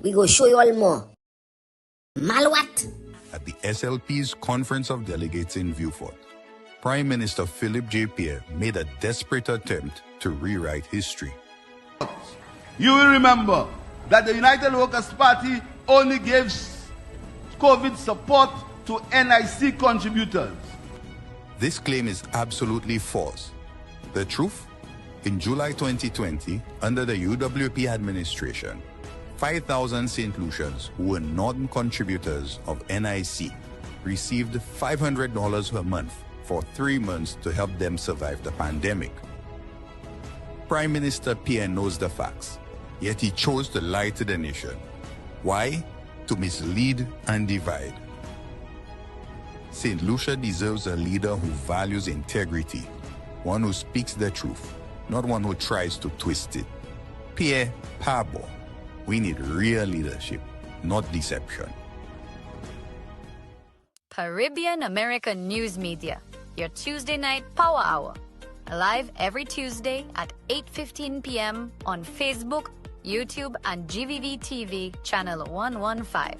We go show you all more. Mal what? At the SLP's Conference of Delegates in Vieux-Fort, Prime Minister Philip J. Pierre made a desperate attempt to rewrite history. You will remember that the United Workers' Party only gave COVID support to NIC contributors. This claim is absolutely false. The truth? In July 2020, under the UWP administration, 5,000 St. Lucians who were non-contributors of NIC received $500 per month for 3 months to help them survive the pandemic. Prime Minister Pierre knows the facts, yet he chose to lie to the nation. Why? To mislead and divide. St. Lucia deserves a leader who values integrity, one who speaks the truth, not one who tries to twist it. Pierre, pardon. We need real leadership, not deception. Caribbean American News Media, your Tuesday night power hour. Live every Tuesday at 8:15 p.m. on Facebook, YouTube, and GVV TV channel 115.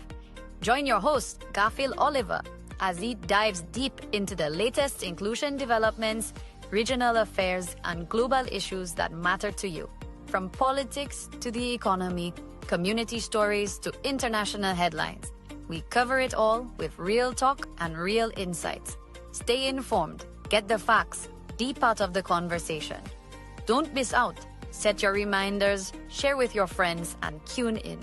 Join your host, Garfield Olliver, as he dives deep into the latest inclusion developments, regional affairs, and global issues that matter to you. From politics to the economy, community stories to international headlines, we cover it all with real talk and real insights. Stay informed, get the facts, be part of the conversation. Don't miss out. Set your reminders, share with your friends, and tune in.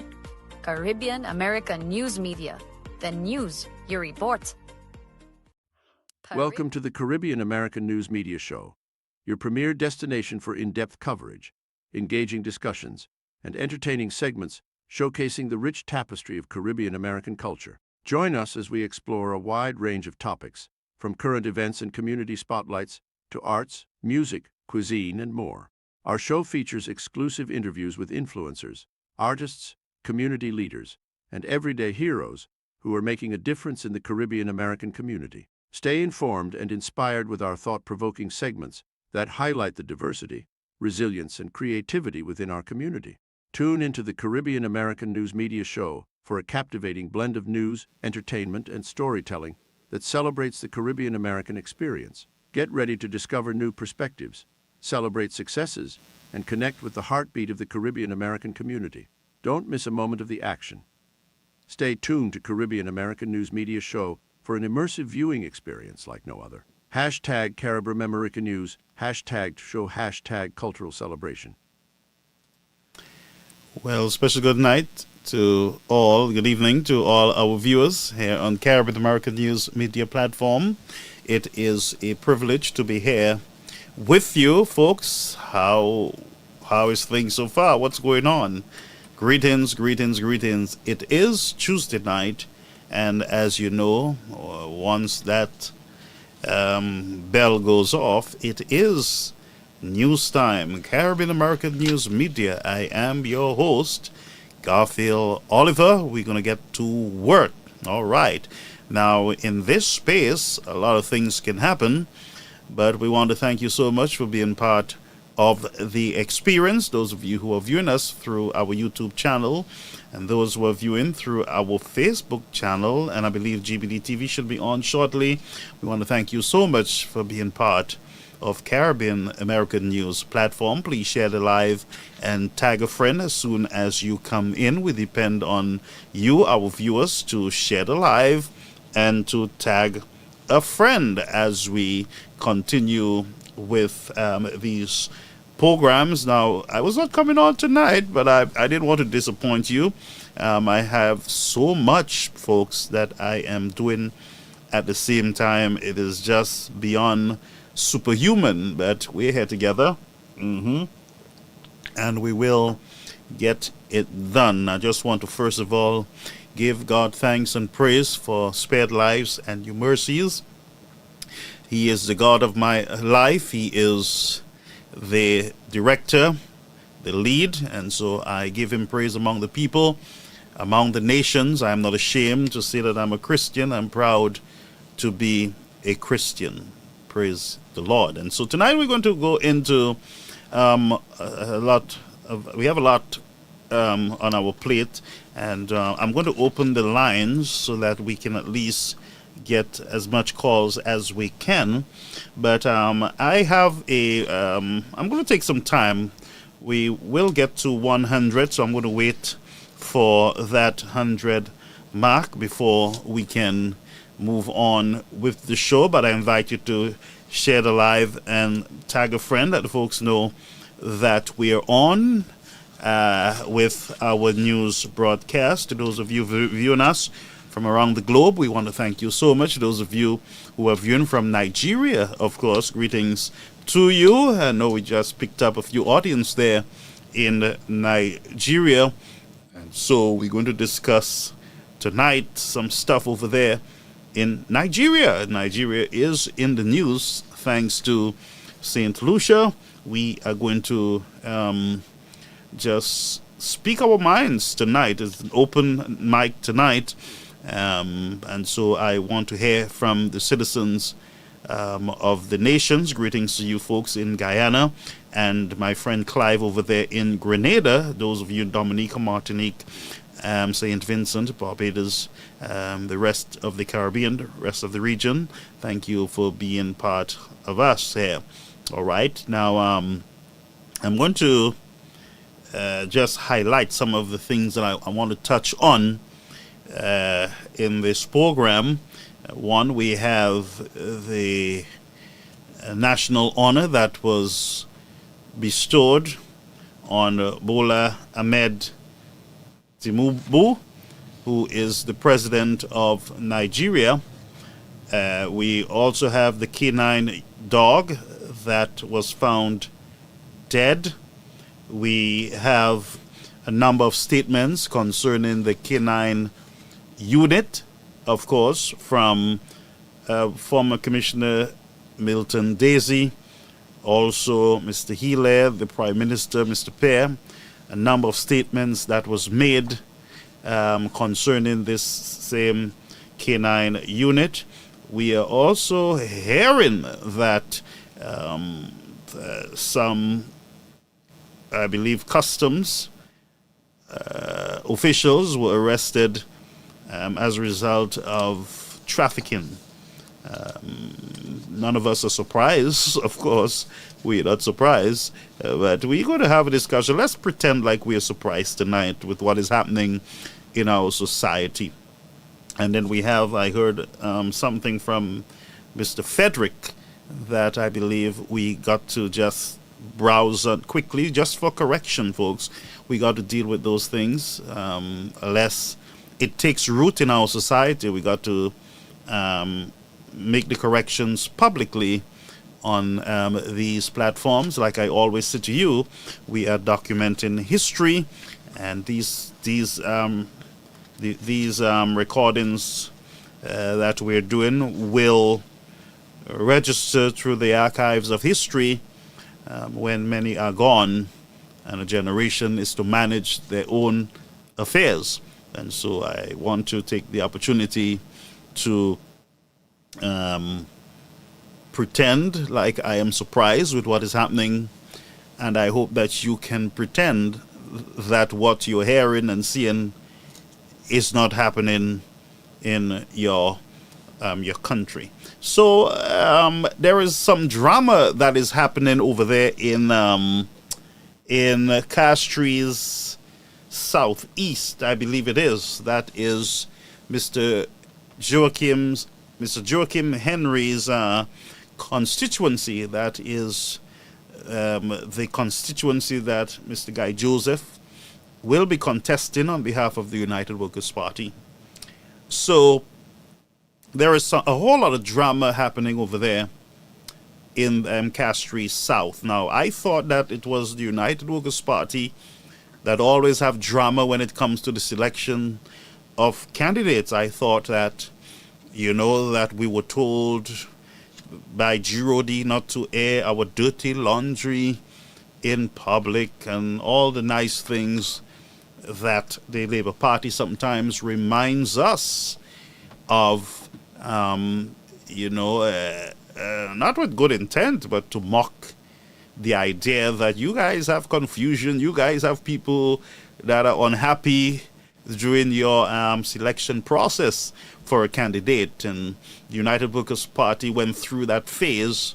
Caribbean American News Media, the news you report. Welcome to the Caribbean American News Media Show, your premier destination for in-depth coverage, engaging discussions, and entertaining segments showcasing the rich tapestry of Caribbean American culture. Join us as we explore a wide range of topics, from current events and community spotlights to arts, music, cuisine, and more. Our show features exclusive interviews with influencers, artists, community leaders, and everyday heroes who are making a difference in the Caribbean American community. Stay informed and inspired with our thought-provoking segments that highlight the diversity, resilience, and creativity within our community. Tune into the Caribbean American News Media Show for a captivating blend of news, entertainment, and storytelling that celebrates the Caribbean American experience. Get ready to discover new perspectives, celebrate successes, and connect with the heartbeat of the Caribbean American community. Don't miss a moment of the action. Stay tuned to Caribbean American News Media Show for an immersive viewing experience like no other. Hashtag Caribbean American News, hashtag show, hashtag cultural celebration. Well, special good night to all, good evening to all our viewers here on Caribbean American News Media Platform. It is a privilege to be here with you, folks. How is things so far? What's going on? Greetings, greetings, greetings. It is Tuesday night, and as you know, once that bell goes off, it is news time. Caribbean American News Media. I am your host, Garfield Olliver. We're going to get to work. All right. Now, in this space, a lot of things can happen, but we want to thank you so much for being part of the experience. Those of you who are viewing us through our YouTube channel, and those who are viewing through our Facebook channel, and I believe GBD TV should be on shortly. We want to thank you so much for being part of Caribbean American News platform. Please share the live and tag a friend as soon as you come in. We depend on you, our viewers, to share the live and to tag a friend as we continue with these programs. Now, I was not coming on tonight, but I didn't want to disappoint you. I have so much, folks, that I am doing at the same time. It is just beyond superhuman, but we're here together. And we will get it done. I just want to first of all give God thanks and praise for spared lives and new mercies. He is the God of my life. He is the director, the lead, and so I give him praise among the people, among the nations. I am not ashamed to say that I'm a Christian. I'm proud to be a Christian. Praise the Lord. And so tonight we're going to go into we have a lot on our plate, and I'm going to open the lines so that we can at least get as much calls as we can. But I have I'm going to take some time. We will get to 100, so I'm going to wait for that 100 mark before we can move on with the show. But I invite you to share the live and tag a friend, that the folks know that we are on with our news broadcast. To those of you viewing us from around the globe, we want to thank you so much. Those of you who are viewing from Nigeria, of course, greetings to you. I know we just picked up a few audience there in Nigeria. And so we're going to discuss tonight some stuff over there in Nigeria. Nigeria is in the news thanks to St. Lucia. We are going to just speak our minds tonight. It's an open mic tonight. And so I want to hear from the citizens of the nations. Greetings to you folks in Guyana and my friend Clive over there in Grenada. Those of you in Dominica, Martinique, St. Vincent, Barbados, the rest of the Caribbean, the rest of the region. Thank you for being part of us here. All right. Now, I'm going to just highlight some of the things that I want to touch on in this program. One, we have the national honor that was bestowed on Bola Ahmed Tinubu, who is the president of Nigeria. We also have the k-9 dog that was found dead. We have a number of statements concerning the k-9 unit, of course, from former Commissioner Milton Daisy, also Mr. Hilaire, the Prime Minister, Mr. Pear. A number of statements that was made concerning this same k-9 unit. We are also hearing that some, I believe, customs officials were arrested as a result of trafficking. None of us are surprised, of course. We're not surprised, but we're going to have a discussion. Let's pretend like we are surprised tonight with what is happening in our society. And then we have, I heard something from Mr. Frederick that I believe we got to just browse on quickly, just for correction, folks. We got to deal with those things. Unless it takes root in our society, we got to make the corrections publicly on these platforms. Like I always say to you, we are documenting history, and these recordings that we're doing will register through the archives of history when many are gone and a generation is to manage their own affairs. And so I want to take the opportunity to pretend like I am surprised with what is happening, and I hope that you can pretend that what you're hearing and seeing is not happening in your country. So there is some drama that is happening over there in Castries southeast, I believe it is. That is Mr. Joachim Henry's constituency. That is the constituency that Mr. Guy Joseph will be contesting on behalf of the United Workers' Party. So there is a whole lot of drama happening over there in Castries South. Now, I thought that it was the United Workers' Party that always have drama when it comes to the selection of candidates. I thought that, that we were told by Girodi not to air our dirty laundry in public and all the nice things that the Labour Party sometimes reminds us of, not with good intent, but to mock the idea that you guys have confusion, you guys have people that are unhappy during your selection process for a candidate. And the United Workers' Party went through that phase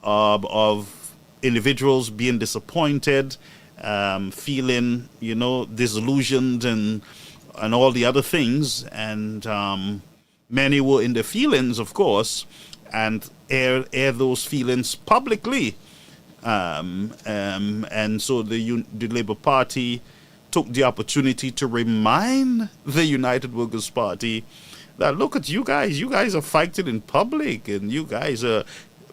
of individuals being disappointed, feeling, disillusioned and all the other things. And many were in their feelings, of course, and air those feelings publicly. And so the Labour Party took the opportunity to remind the United Workers' Party that, look at you guys are fighting in public, and you guys are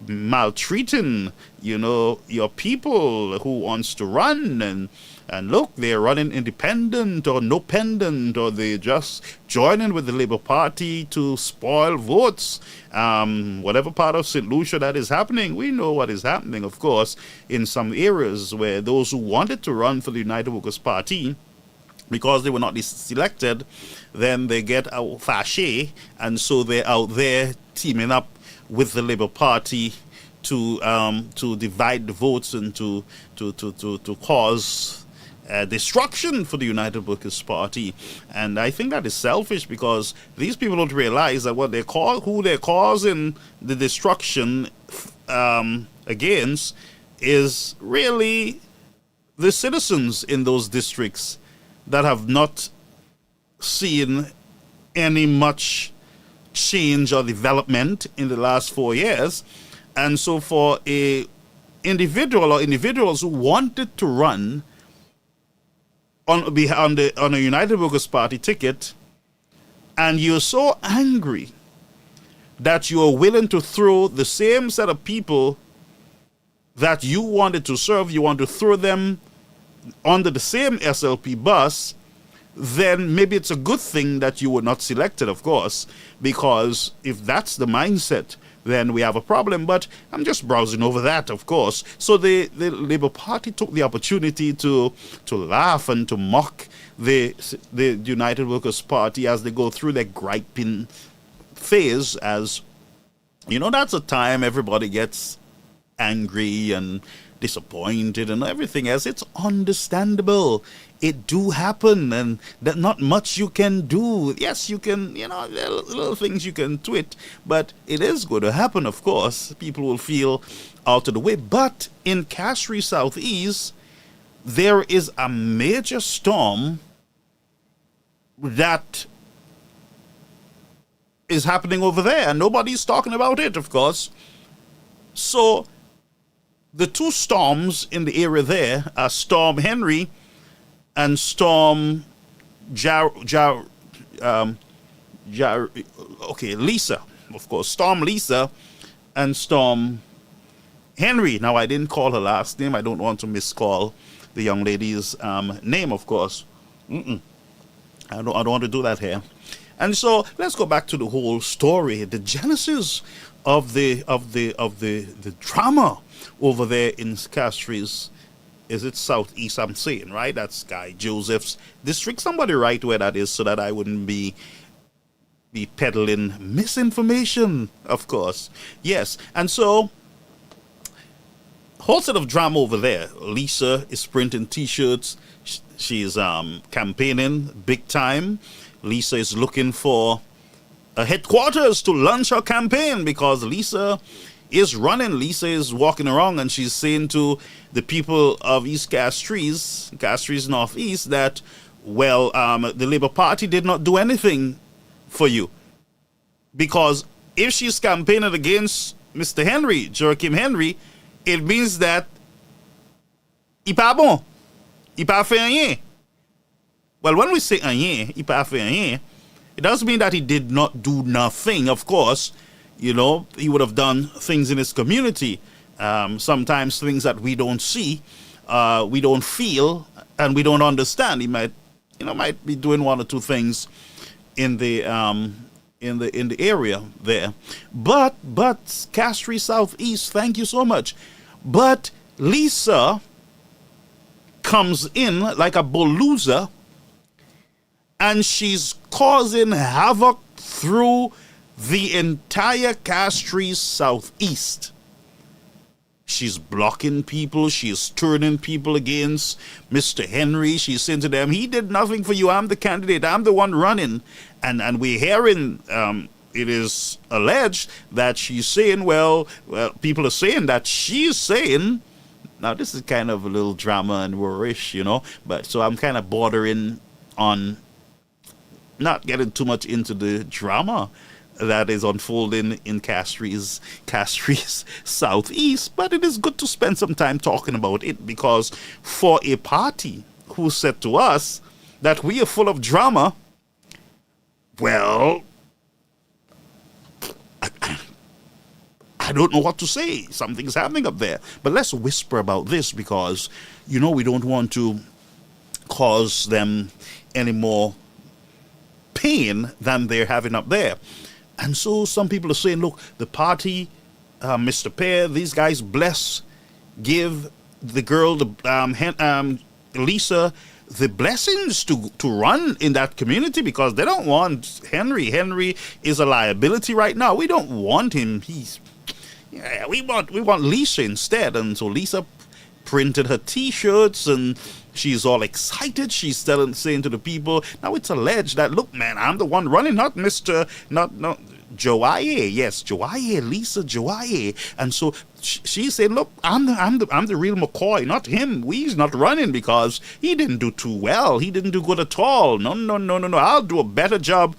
maltreating, your people who wants to run, and look, they're running independent or no pendant, or they just joining with the Labour Party to spoil votes. Whatever part of St. Lucia that is happening, we know what is happening, of course, in some areas where those who wanted to run for the United Workers' Party, because they were not selected, then they get out fâché, and so they're out there teaming up with the Labour Party to divide the votes and to cause destruction for the United Workers' Party. And I think that is selfish, because these people don't realize that who they're causing the destruction against is really the citizens in those districts that have not seen any much change or development in the last 4 years. And so for a individual or individuals who wanted to run on a United Workers' Party ticket, and you're so angry that you are willing to throw the same set of people that you wanted to serve, you want to throw them under the same SLP bus, then maybe it's a good thing that you were not selected, of course, because if that's the mindset, then we have a problem. But I'm just browsing over that, of course. So the Labour Party took the opportunity to laugh and to mock the United Workers' Party as they go through their griping phase. As that's a time everybody gets angry and disappointed and everything else. It's understandable. It do happen, and that not much you can do. Yes, you can, there are little things you can tweet, but it is going to happen, of course. People will feel out of the way. But in Castries Southeast, there is a major storm that is happening over there, and nobody's talking about it, of course. So the two storms in the area there are Storm Henry and Storm Lisa, of course. Storm Lisa and Storm Henry. Now, I didn't call her last name. I don't want to miscall the young lady's name, of course. I don't want to do that here. And so let's go back to the whole story, the genesis of the drama over there in Castries. Is it Southeast, I'm saying, right? That's Guy Joseph's district. Somebody write where that is so that I wouldn't be peddling misinformation, of course. Yes, and so whole set of drama over there. Lisa is printing T-shirts. She's campaigning big time. Lisa is looking for a headquarters to launch her campaign because Lisa is running. Lisa is walking around and she's saying to the people of East Castries Northeast, that, well, the Labour Party did not do anything for you. Because if she's campaigning against Mr. Henry, Joachim Henry, it means that il pas bon. Il pas fait rien. Well, when we say rien, il pas fait rien, it doesn't mean that he did not do nothing, of course. He would have done things in his community. Sometimes things that we don't see, we don't feel, and we don't understand. He might be doing one or two things in the area there. But Castries Southeast, thank you so much. But Lisa comes in like a bulldozer, and she's causing havoc through the entire Castries Southeast. She's blocking people. She's turning people against Mr. Henry. She's saying to them, he did nothing for you. I'm the candidate. I'm the one running. And we're hearing, it is alleged that she's saying, well, people are saying that she's saying, now this is kind of a little drama and war-ish, you know, but so I'm kind of bordering on not getting too much into the drama that is unfolding in Castries Southeast, but it is good to spend some time talking about it, because for a party who said to us that we are full of drama, well, I don't know what to say. Something's happening up there. But let's whisper about this, because, you know, we don't want to cause them any more pain than they're having up there. And so some people are saying, look, the party, Mr. Pear, these guys bless, give the girl, Lisa, the blessings to run in that community, because they don't want Henry. Henry is a liability right now. We don't want him. We want Lisa instead. And so Lisa printed her T-shirts and she's all excited. She's saying to the people, now it's alleged that, look, man, I'm the one running, not Joaye. Yes, Joaye, Lisa Joaye. And so she said, look, I'm the real McCoy, not him. He's not running because he didn't do too well. He didn't do good at all. No. I'll do a better job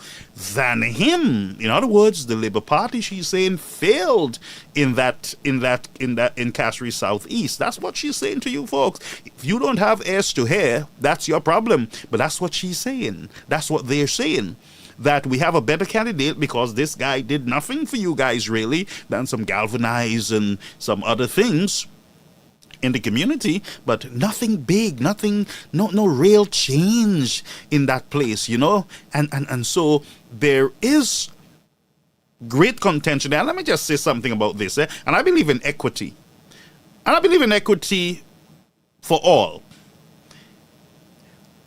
than him. In other words, the Labour Party, she's saying, failed in Castries Southeast. That's what she's saying to you folks. If you don't have ears to hear, that's your problem. But that's what she's saying. That's what they're saying. That we have a better candidate because this guy did nothing for you guys really than some galvanize and some other things in the community, but nothing big, no real change in that place, you know? And so there is great contention. And let me just say something about this. And I believe in equity. And I believe in equity for all.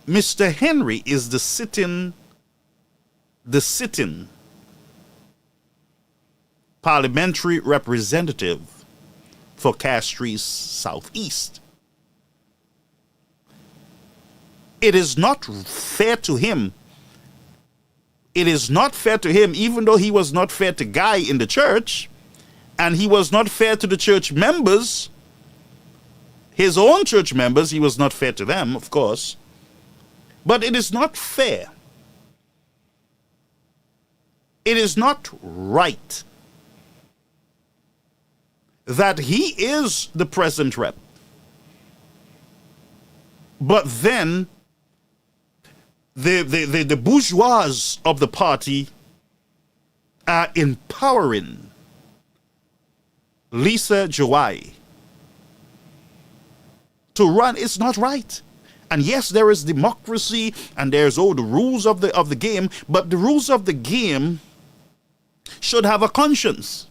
Mr. Henry is the sitting parliamentary representative for Castries Southeast. It is not fair to him. It is not fair to him, even though he was not fair to Guy in the church, and he was not fair to the church members, his own church members, he was not fair to them, of course. But it is not fair. It is not right that he is the present rep, but then the bourgeois of the party are empowering Lisa Joai to run. It's not right. And yes, there is democracy and there's the rules of the game, but the rules of the game should have a conscience.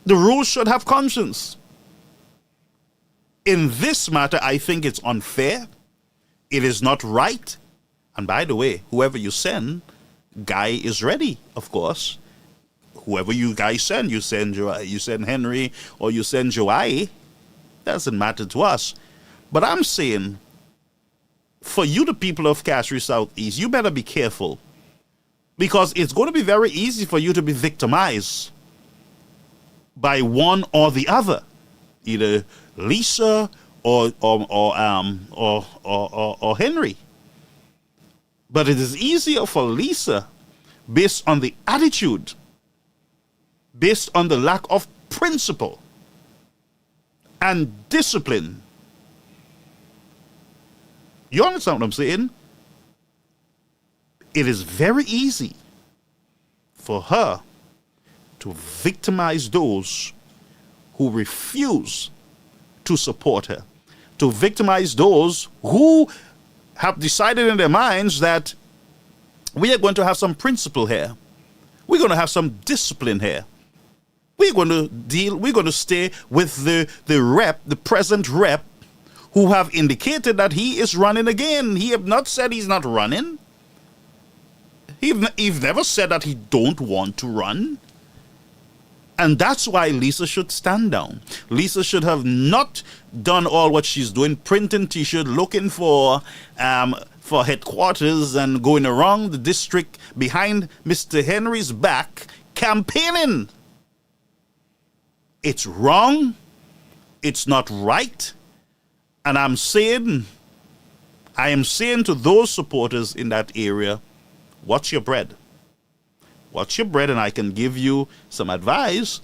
The rules should have conscience. In this matter, I think it's unfair. It is not right. And by the way, whoever you send, Guy is ready, of course. Whoever you guys send, you send Henry or you send Joai, doesn't matter to us. But I'm saying, for you, the people of Castries Southeast, you better be careful. Because it's going to be very easy for you to be victimized by one or the other, either Lisa or Henry. But it is easier for Lisa, based on the attitude, based on the lack of principle and discipline. You understand what I'm saying? It is very easy for her to victimize those who refuse to support her, to victimize those who have decided in their minds that we are going to have some principle here. We're going to have some discipline here. We're going to stay with the present rep, who have indicated that he is running again. He have not said he's not running. He've never said that he don't want to run. And that's why Lisa should stand down. Lisa should have not done all what she's doing, printing T-shirt, looking for headquarters and going around the district behind Mr. Henry's back, campaigning. It's wrong. It's not right. And I am saying to those supporters in that area, watch your bread. Watch your bread, and I can give you some advice.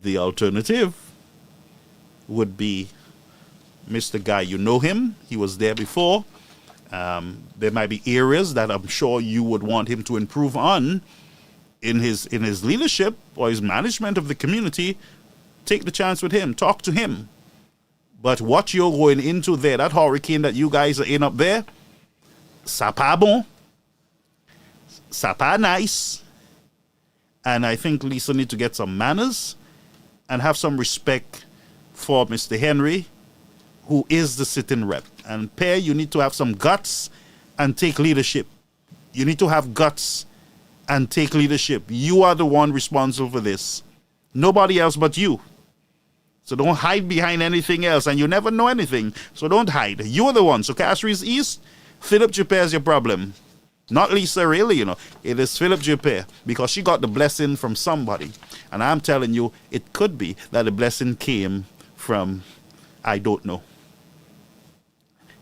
The alternative would be Mr. Guy. You know him. He was there before. There might be areas that I'm sure you would want him to improve on in his leadership or his management of the community. Take the chance with him. Talk to him. But what you're going into there, that hurricane that you guys are in up there, Sapa bon, Sapa nice. And I think Lisa need to get some manners and have some respect for Mr. Henry, who is the sitting rep. And Pear, you need to have some guts and take leadership. You need to have guts and take leadership. You are the one responsible for this. Nobody else but you. So don't hide behind anything else, and you never know anything. So don't hide. You're the one. So Castries East, Philip Juppé is your problem. Not Lisa, really, It is Philip Juppé, because she got the blessing from somebody. And I'm telling you, it could be that the blessing came from, I don't know.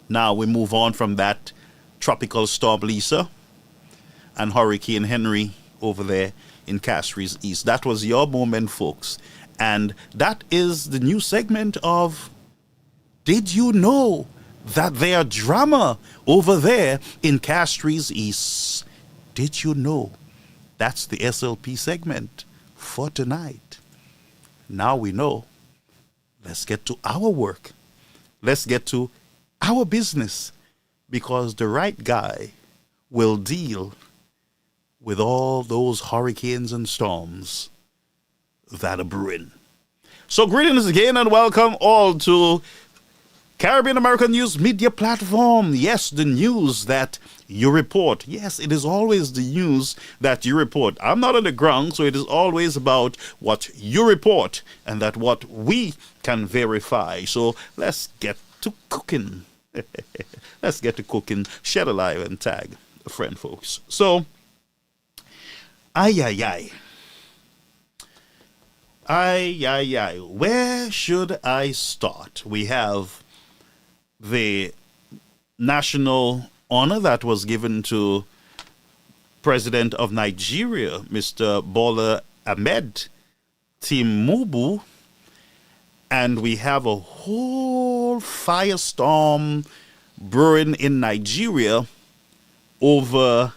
Now we move on from that tropical storm Lisa and Hurricane Henry over there in Castries East. That was your moment, folks. And that is the new segment of Did You Know That There Drama Over There in Castries East? Did you know? That's the SLP segment for tonight. Now we know. Let's get to our work. Let's get to our business, because the right guy will deal with all those hurricanes and storms that are brewing. So greetings again and welcome all to Caribbean American News Media Platform. Yes, the news that you report. Yes, it is always the news that you report. I'm not on the ground, so it is always about what you report and that what we can verify. So let's get to cooking. Let's get to cooking. Shed a live and tag a friend, folks. So, ay. Where should I start? We have the national honor that was given to President of Nigeria, Mr. Bola Ahmed Tinubu, and we have a whole firestorm brewing in Nigeria over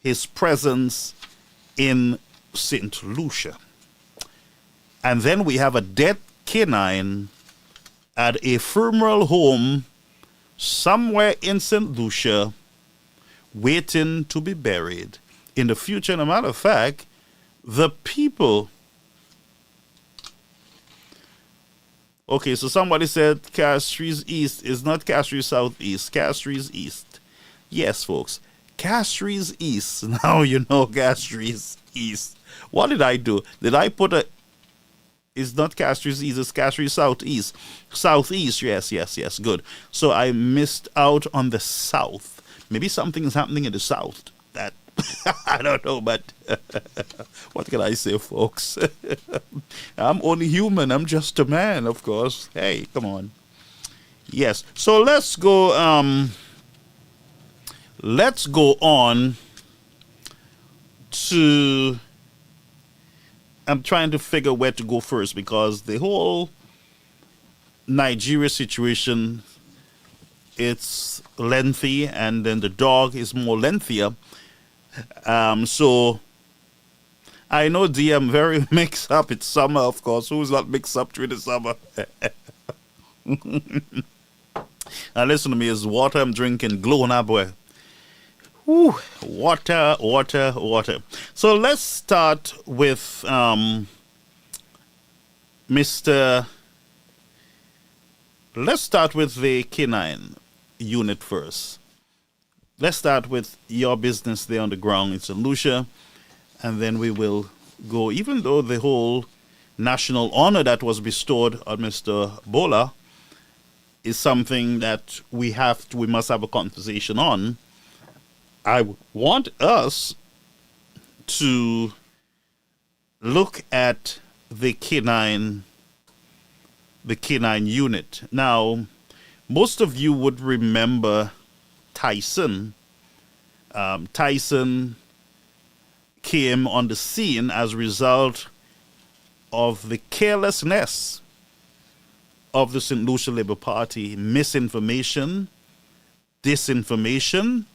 his presence in St. Lucia. And then we have a dead k-9 at a funeral home somewhere in St. Lucia waiting to be buried in the future. And a matter of fact, the people... Okay, so somebody said Castries East is not Castries Southeast, Castries East. Yes, folks, Castries East. Now you know Castries East. What did I do? Did I put a... It's not Castries East, it's Castries Southeast. Southeast, yes, good. So I missed out on the South. Maybe something is happening in the South that I don't know, but what can I say, folks? I'm only human. I'm just a man, of course. Hey, come on. Yes. So let's go on to... I'm trying to figure where to go first, because the whole Nigeria situation, it's lengthy, and then the dog is more lengthier. So I know I'm very mixed up. It's summer, of course. Who's not mixed up during the summer? Now listen to me, it's water I'm drinking. Glow now, boy. Whew, water. So let's start with Let's start with the k-9 unit first. Let's start with your business there on the ground in St. Lucia, and then we will go, even though the whole national honor that was bestowed on Mr. Bola is something that we must have a conversation on. I want us to look at the K-9 unit. Now, most of you would remember Tyson. Tyson came on the scene as a result of the carelessness of the St. Lucia Labour Party, misinformation, disinformation,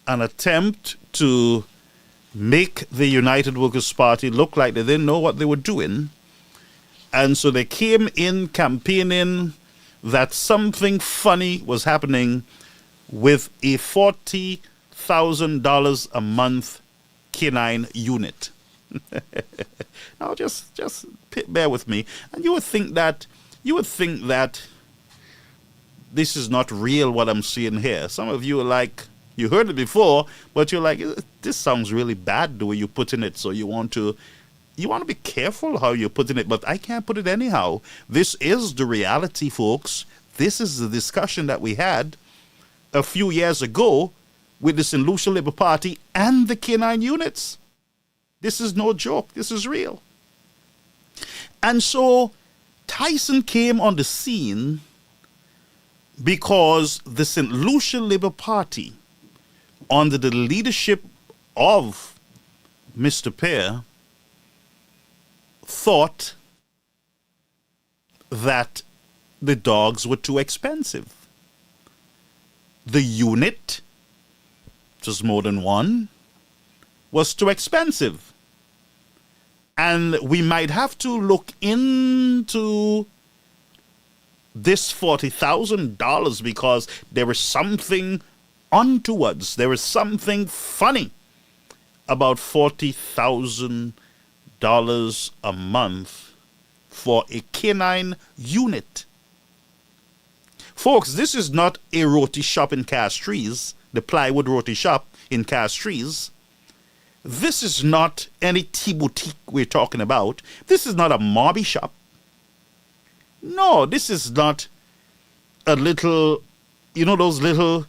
an attempt to make the United Workers' Party look like they didn't know what they were doing. And so they came in campaigning that something funny was happening with a $40,000 a month K-9 unit. Now just bear with me. And you would think that this is not real what I'm seeing here. Some of you are like, you heard it before, but you're like, this sounds really bad the way you're putting it. So you want to be careful how you're putting it, but I can't put it anyhow. This is the reality, folks. This is the discussion that we had a few years ago with the St. Lucia Labour Party and the K-9 units. This is no joke. This is real. And so Tyson came on the scene because the St. Lucia Labour Party, under the leadership of Mr. Pear, thought that the dogs were too expensive. The unit, just more than one, was too expensive. And we might have to look into this $40,000 because there is something untowards. There is something funny about $40,000 a month for a K-9 unit. Folks, this is not a roti shop in Castries, the plywood roti shop in Castries. This is not any tea boutique we're talking about. This is not a mobby shop. No, this is not a little, those little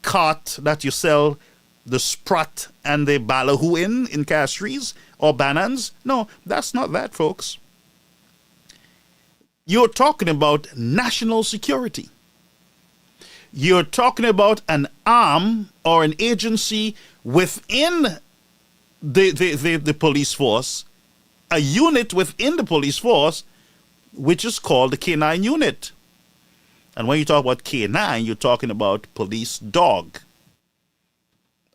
cart that you sell the Sprat and the Ballyhoo in Castries or Bannans. No, that's not that, folks. You're talking about national security. You're talking about an arm or an agency within the police force, a unit within the police force, which is called the K-9 unit. And when you talk about K-9, you're talking about police dog.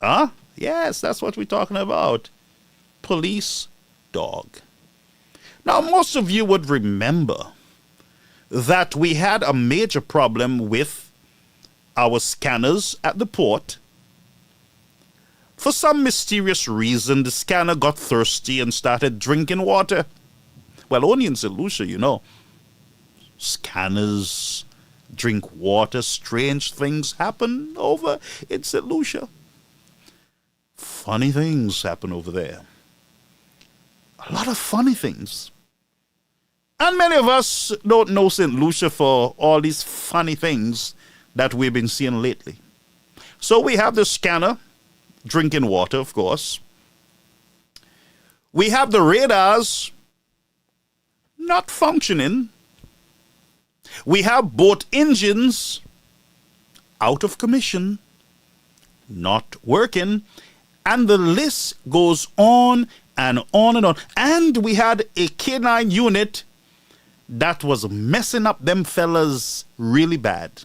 Huh? Yes, that's what we're talking about. Police dog. Now, most of you would remember that we had a major problem with our scanners at the port. For some mysterious reason, the scanner got thirsty and started drinking water. Well, only in St. Lucia, scanners drink water. Strange things happen over in St. Lucia. Funny things happen over there. A lot of funny things. And many of us don't know St. Lucia for all these funny things that we've been seeing lately. So we have the scanner drinking water, of course. We have the radars not functioning. We have both engines out of commission, not working, and the list goes on and on and on. And we had a K-9 unit that was messing up them fellas really bad.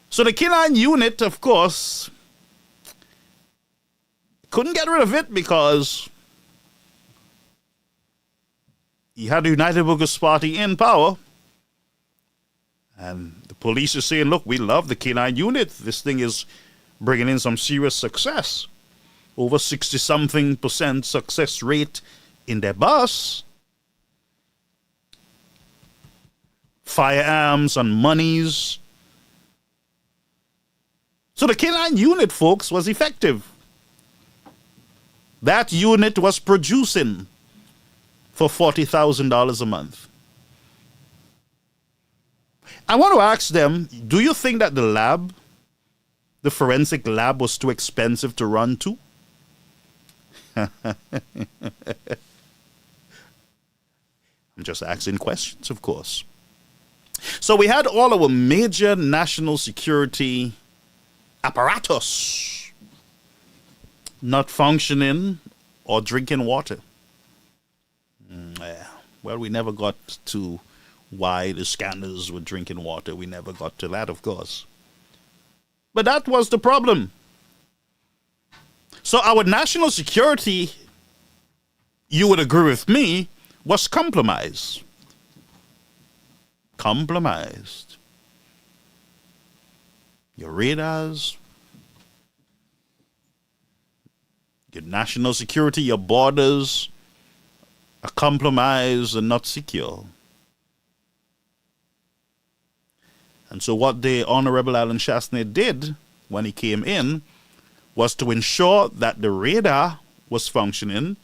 So the K-9 unit, of course, couldn't get rid of it because you had the United Workers' Party in power. And the police are saying, look, we love the K-9 unit. This thing is bringing in some serious success. Over 60-something% success rate in their bus. Firearms and monies. So the K-9 unit, folks, was effective. That unit was producing for $40,000 a month. I want to ask them, do you think that the forensic lab was too expensive to run too? I'm just asking questions, of course. So we had all our major national security apparatus not functioning or drinking water. Well, we never got to why the scanners were drinking water. We never got to that, of course. But that was the problem. So our national security, you would agree with me, was compromised. Compromised. Your radars, your national security, your borders are compromised and not secure. And so what the Honorable Alan Chasney did when he came in was to ensure that the radar was functioning,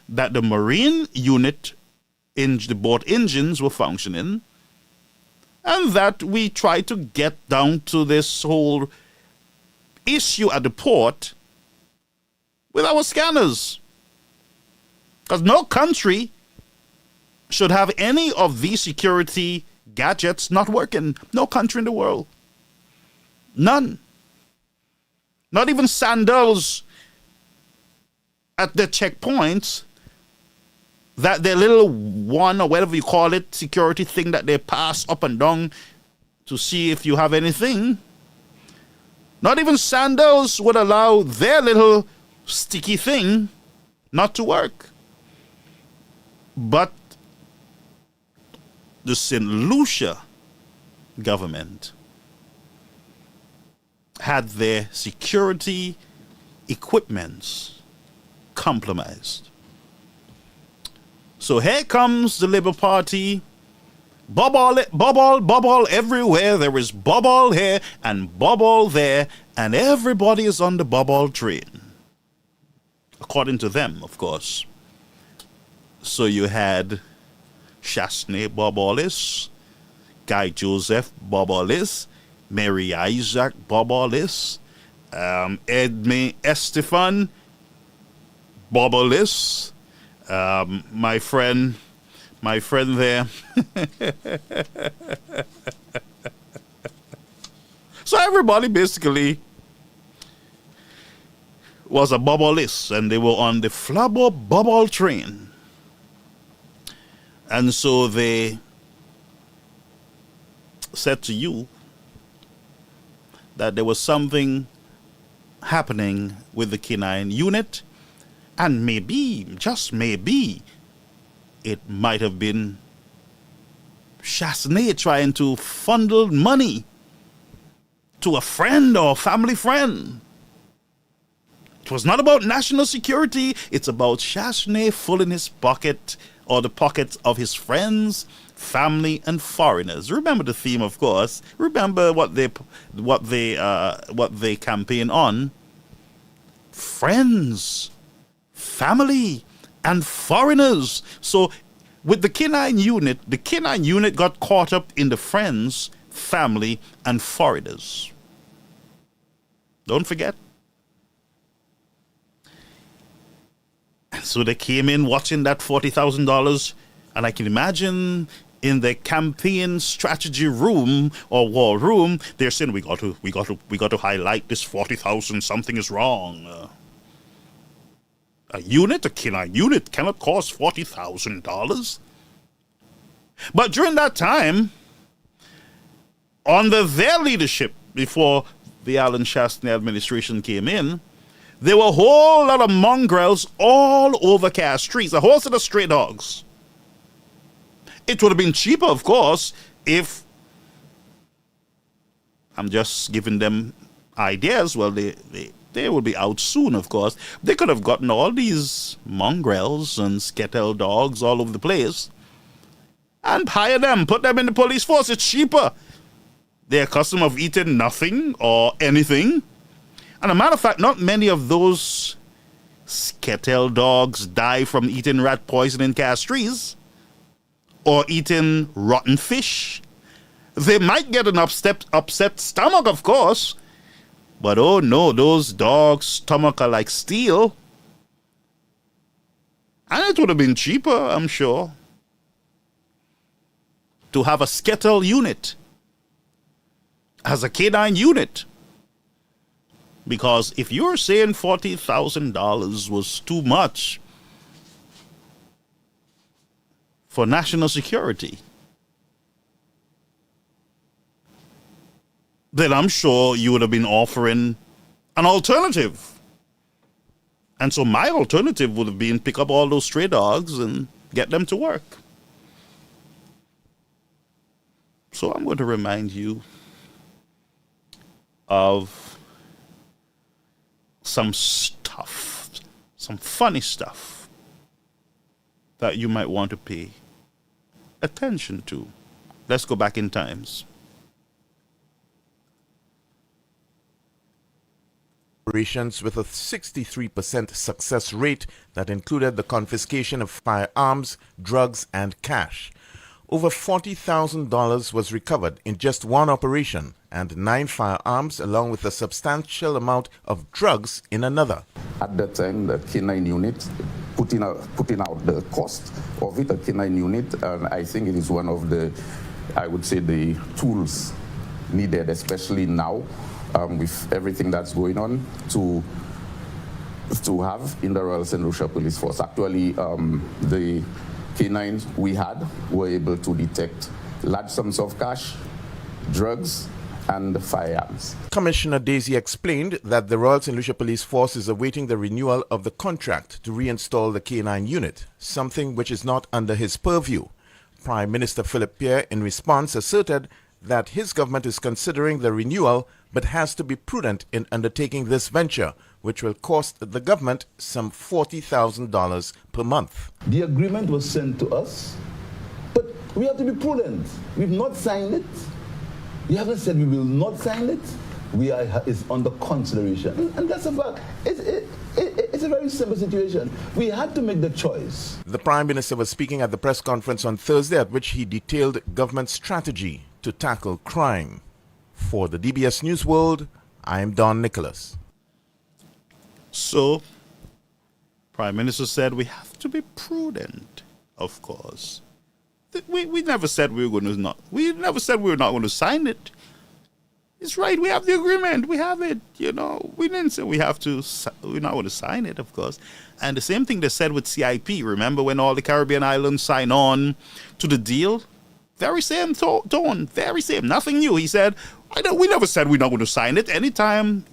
that the marine unit, the boat engines were functioning, and that we tried to get down to this whole issue at the port with our scanners. Because no country should have any of these security gadgets not working. No country in the world. None. Not even sandals at the checkpoints, that their little one or whatever you call it, security thing that they pass up and down to see if you have anything. Not even sandals would allow their little sticky thing not to work. But the St. Lucia government had their security equipments compromised. So here comes the Labour Party. Bubble everywhere. There is bubble here and bubble there, and everybody is on the bubble train. According to them, of course. So you had Chasney Bobolis, Guy Joseph Bobolis, Mary Isaac Bobolis, Edme Estefan Bobolis, my friend there. So everybody basically was a Bobolis, and they were on the Flabber Bubble train. And so they said to you that there was something happening with the k-9 unit, and maybe, just maybe, it might have been Chasney trying to funnel money to a friend or family friend. It was not about national security. It's about Chasney filling his pocket or the pockets of his friends, family, and foreigners. Remember the theme, of course. Remember what they campaign on. Friends, family, and foreigners. So with the k-9 unit got caught up in the friends, family, and foreigners. Don't forget. And so they came in watching that $40,000, and I can imagine in the campaign strategy room or war room, they're saying we got to highlight this 40,000. Something is wrong. A k-9 unit cannot cost $40,000. But during that time, under their leadership, before the Alan Chasney administration came in, there were a whole lot of mongrels all over Cass Streets, a whole set of stray dogs. It would have been cheaper, of course, if, I'm just giving them ideas, well, they will be out soon, of course. They could have gotten all these mongrels and skettle dogs all over the place and hire them, put them in the police force. It's cheaper. They're accustomed of eating nothing or anything. And a matter of fact, not many of those skettle dogs die from eating rat poison in castries. or eating rotten fish. They might get an upset stomach, of course, but oh no, those dogs' stomach are like steel. And it would have been cheaper, I'm sure, to have a skittle unit as a k-9 unit. Because if you're saying $40,000 was too much for national security, then I'm sure you would have been offering an alternative. And so my alternative would have been pick up all those stray dogs and get them to work. So I'm going to remind you of some stuff, some funny stuff that you might want to pay attention to. Let's go back in times. Operations with a 63% success rate that included the confiscation of firearms, drugs, and cash. Over $40,000 was recovered in just one operation, and 9 firearms along with a substantial amount of drugs in another. At that time, the k-9 unit putting out the cost of it, a k-9 unit, and I think it is one of the, I would say, the tools needed, especially now, with everything that's going on, to have in the Royal St. Lucia Police Force. Actually, the K9s we had were able to detect large sums of cash, drugs, and firearms. Commissioner Daisy explained that the Royal St. Lucia Police Force is awaiting the renewal of the contract to reinstall the K9 unit, something which is not under his purview. Prime Minister Philip Pierre, in response, asserted that his government is considering the renewal but has to be prudent in undertaking this venture, which will cost the government some $40,000 per month. The agreement was sent to us, but we have to be prudent. We've not signed it. We haven't said we will not sign it. It's under consideration. And that's a fact. It's a very simple situation. We had to make the choice. The Prime Minister was speaking at the press conference on Thursday, at which he detailed government strategy to tackle crime. For the DBS News World, I am Don Nicholas. So, Prime Minister said we have to be prudent, of course. We never said we were going to not. We never said we were not going to sign it. It's right. We have the agreement. We have it. You know, we didn't say we have to. We're not going to sign it, of course. And the same thing they said with CIP. Remember when all the Caribbean islands signed on to the deal? Very same tone. Very same. Nothing new. He said, we never said we're not going to sign it. Anytime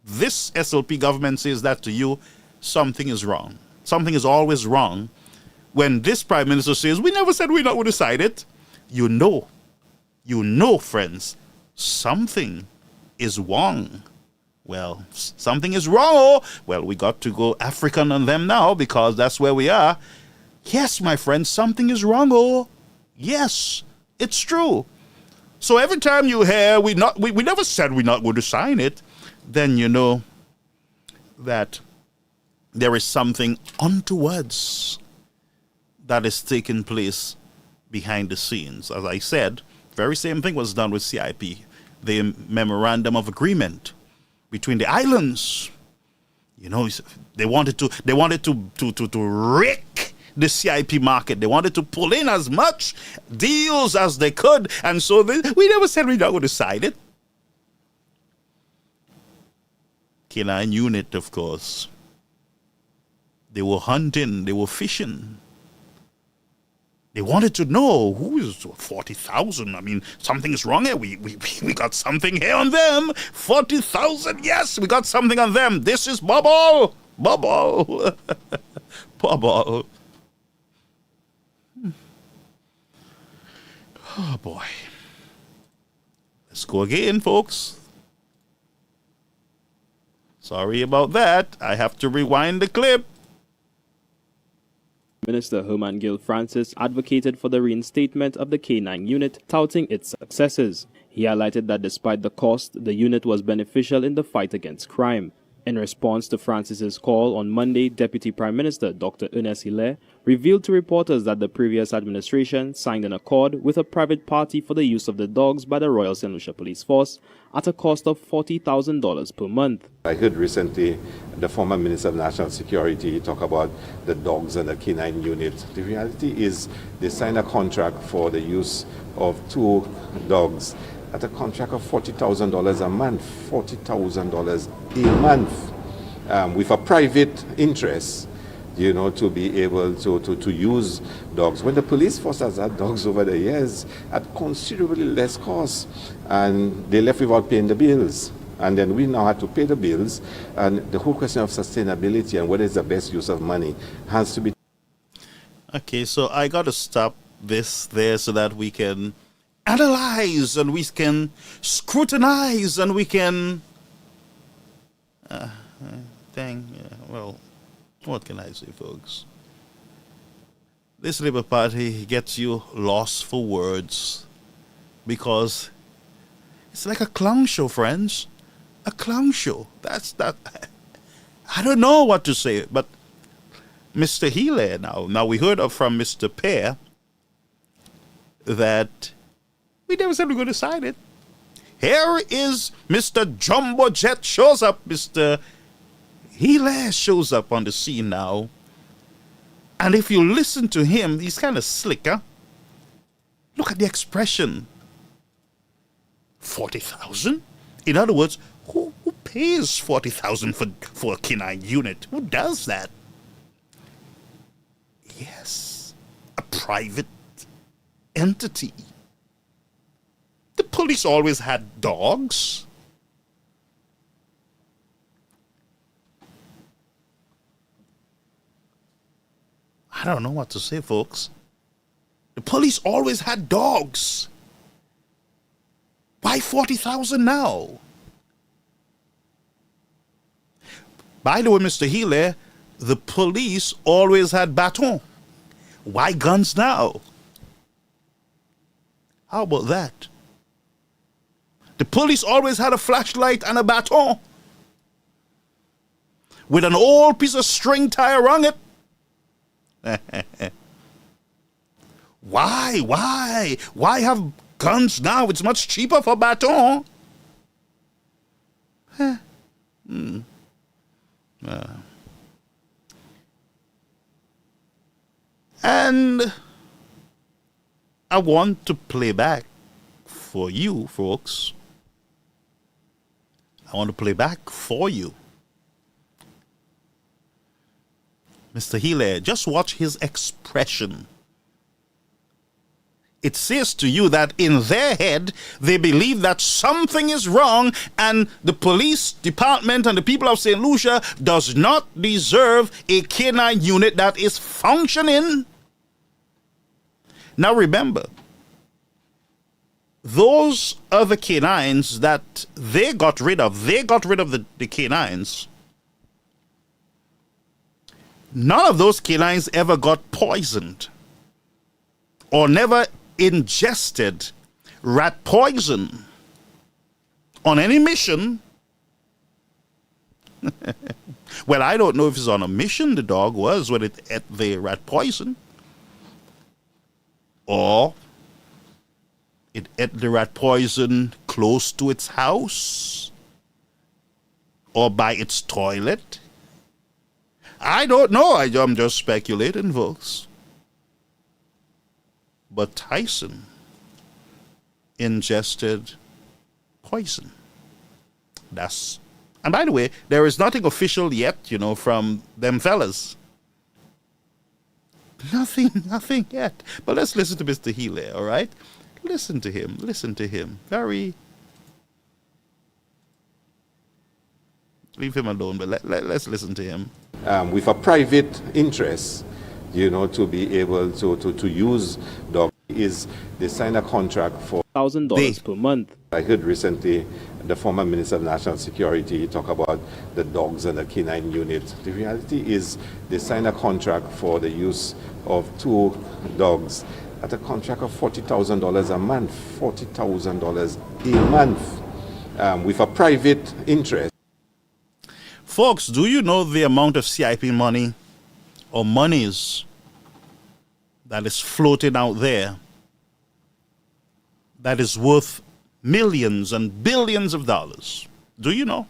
this SLP government says that to you, something is wrong. Something is always wrong. When this Prime Minister says, we never said we're not going to sign it, you know, friends, something is wrong. Well, something is wrong. Well, we got to go African on them now because that's where we are. Yes, my friends, something is wrong. Oh, yes, it's true. So every time you hear we never said we're not going to sign it, then you know that there is something untowards that is taking place behind the scenes. As I said, very same thing was done with CIP, the memorandum of agreement between the islands. You know, they wanted to wreck the CIP market. They wanted to pull in as much deals as they could, and so we never said we're not going to sign it. K-9 unit, of course. They were hunting, they were fishing. They wanted to know who is 40,000. I mean, something is wrong here. We got something here on them. 40,000. Yes, we got something on them. This is bubble. Bubble. Bubble. Oh, boy. Let's go again, folks. Sorry about that. I have to rewind the clip. Minister Herman Gill Francis advocated for the reinstatement of the K-9 unit, touting its successes. He highlighted that despite the cost, the unit was beneficial in the fight against crime. In response to Francis's call on Monday, Deputy Prime Minister Dr. Hilaire revealed to reporters that the previous administration signed an accord with a private party for the use of the dogs by the Royal St. Lucia Police Force at a cost of $40,000 per month. I heard recently the former Minister of National Security talk about the dogs and the k-9 unit. The reality is they signed a contract for the use of 2 dogs at a contract of $40,000 a month, $40,000 a month, with a private interest, you know, to be able to use dogs. When the police force has had dogs over the years at considerably less cost, and they left without paying the bills. And then we now have to pay the bills, and the whole question of sustainability and what is the best use of money has to be. Okay, so I got to stop this there so that we can analyze and we can scrutinize and we can well, what can I say, folks? This Labour Party gets you lost for words because it's like a clown show, friends. A clown show. That's that. I don't know what to say, but Mr. Hilaire now we heard from Mr. Pear that we never said we were going to sign it. Here is Mr. Jumbo Jet shows up. Mr. Hilaire shows up on the scene now. And if you listen to him, he's kind of slick, huh? Look at the expression. 40,000? In other words, who pays 40,000 for a k-9 unit? Who does that? Yes, a private entity. The police always had dogs. I don't know what to say, folks. The police always had dogs. Why 40,000 now? By the way, Mr. Hilaire, the police always had baton. Why guns now? How about that? The police always had a flashlight and a baton with an old piece of string tied around it. Why have guns now? It's much cheaper for baton. And I want to play back for you, folks. I want to play back for you. Mr. Hilaire, just watch his expression. It says to you that in their head, they believe that something is wrong and the police department and the people of St. Lucia does not deserve a k-9 unit that is functioning. Now remember, those other k-9s that they got rid of the k-9s. None of those k-9s ever got poisoned or never ingested rat poison on any mission. Well, I don't know if it's on a mission the dog was when it ate the rat poison, or it ate the rat poison close to its house or by its toilet. I don't know. I'm just speculating, folks. But Tyson ingested poison. And by the way, there is nothing official yet, from them fellas. Nothing yet. But let's listen to Mr. Hilaire, all right? Listen to him. Leave him alone, but let's listen to him. With a private interest, to be able to use dogs, is they signed a contract for $1,000 per month. I heard recently the former Minister of National Security talk about the dogs and the k-9 unit. The reality is they signed a contract for the use of 2 dogs at a contract of $40,000 a month, $40,000 a month, with a private interest. Folks, do you know the amount of CIP money or monies that is floating out there that is worth millions and billions of dollars? Do you know?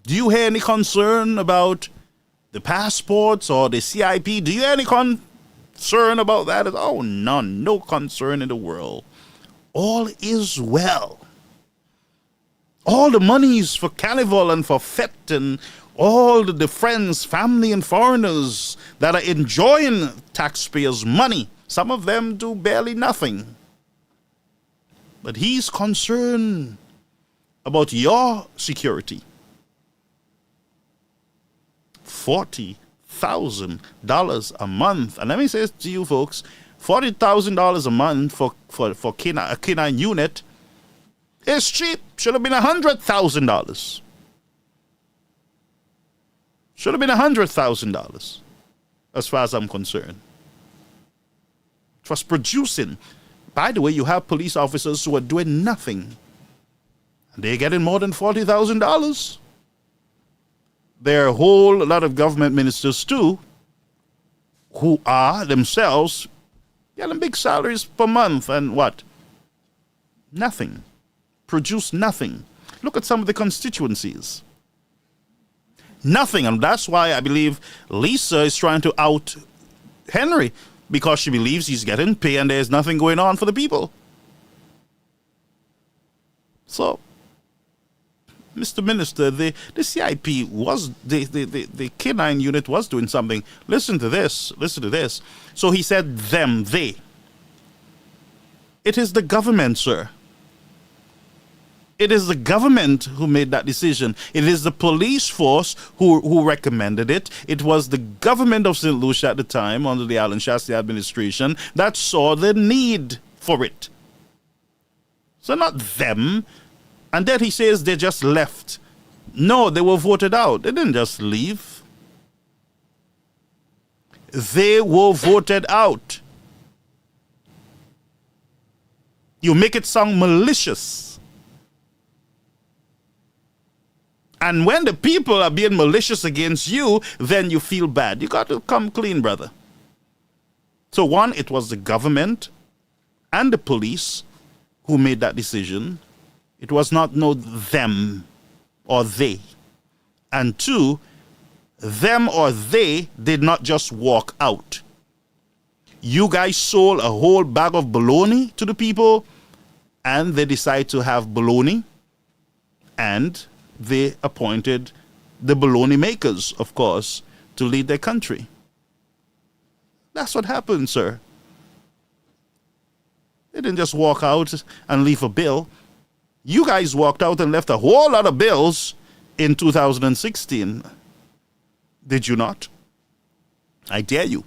Do you hear any concern about the passports or the CIP? Do you hear any concern about that? Oh, none. No concern in the world. All is well. All the monies for Carnival and for Fete and all the friends, family and foreigners that are enjoying taxpayers' money, some of them do barely nothing. But he's concerned about your security. $40,000 a month. And let me say this to you folks, $40,000 a month for a k-9 unit is cheap. Should have been $100,000. Should have been $100,000 as far as I'm concerned. It was producing. By the way, you have police officers who are doing nothing. And they're getting more than $40,000. There are a whole lot of government ministers too who are themselves getting big salaries per month and what? Nothing. Produce nothing. Look at some of the constituencies. Nothing. And that's why I believe Lisa is trying to out Henry, because she believes he's getting pay and there's nothing going on for the people. So, Mr. Minister, the CIP was, the k-9 unit was doing something. Listen to this. Listen to this. So he said them, they. It is the government, sir. It is the government who made that decision. It is the police force who recommended it. It was the government of St. Lucia at the time, under the Alan Shastry administration, that saw the need for it. So not them. And then he says they just left. No, they were voted out. They didn't just leave. They were voted out. You make it sound malicious. And when the people are being malicious against you, then you feel bad. You got to come clean, brother. So one, it was the government and the police who made that decision. It was not no them or they. And two, them or they did not just walk out. You guys sold a whole bag of bologna to the people, and they decided to have bologna, and they appointed the bologna makers, of course, to lead their country. That's what happened, sir. They didn't just walk out and leave a bill. You guys walked out and left a whole lot of bills in 2016. Did you not? I dare you.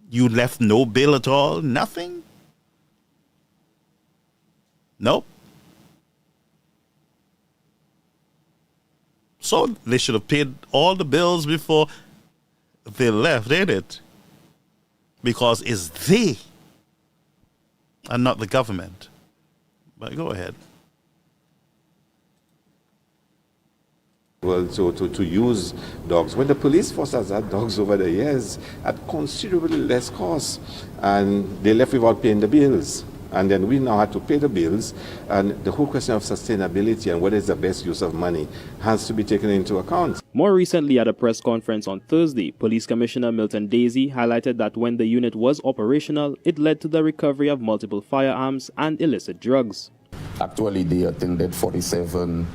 You left no bill at all? Nothing? Nope. So they should have paid all the bills before they left, ain't it? Because it's they and not the government. But go ahead. Well, to use dogs. When the police force has had dogs over the years at considerably less cost, and they left without paying the bills. And then we now had to pay the bills, and the whole question of sustainability and what is the best use of money has to be taken into account. More recently, at a press conference on Thursday, Police Commissioner Milton Daisy highlighted that when the unit was operational, it led to the recovery of multiple firearms and illicit drugs. Actually, they attended 47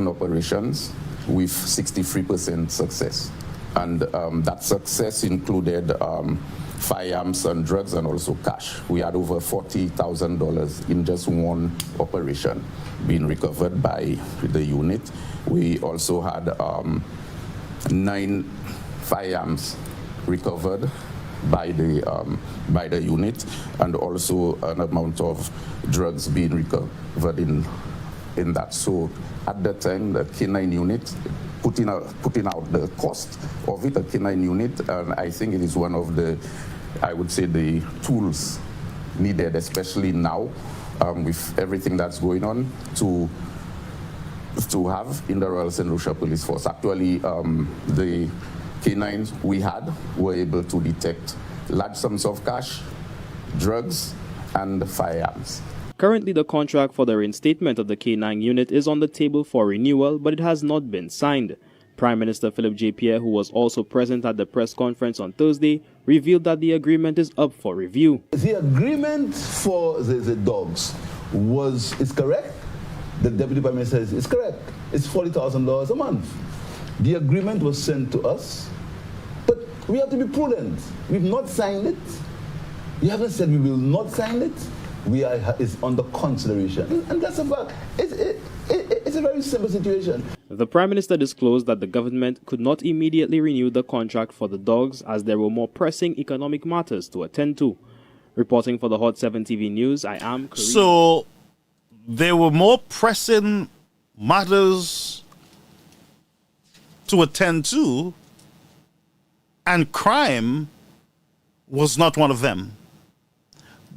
operations with 63% success. And that success included firearms and drugs and also cash. We had over $40,000 in just one operation being recovered by the unit. We also had 9 firearms recovered by the unit, and also an amount of drugs being recovered in that. So at that time, the k-9 unit, putting out the cost of it, a k-9 unit, and I think it is one of the, I would say, the tools needed, especially now with everything that's going on, to to have in the Royal St. Lucia Police Force. Actually, the K-9s we had were able to detect large sums of cash, drugs, and firearms. Currently, the contract for the reinstatement of the K-9 unit is on the table for renewal, but it has not been signed. Prime Minister Philip J. Pierre, who was also present at the press conference on Thursday, revealed that the agreement is up for review. The agreement for the dogs is correct. The Deputy Prime Minister is correct. It's $40,000 a month. The agreement was sent to us, but we have to be prudent. We've not signed it. We haven't said we will not sign it. It's under consideration. And that's a fact. It's a very simple situation. The Prime Minister disclosed that the government could not immediately renew the contract for the dogs as there were more pressing economic matters to attend to. Reporting for the Hot 7 TV News, I am Kareem. So there were more pressing matters to attend to, and crime was not one of them.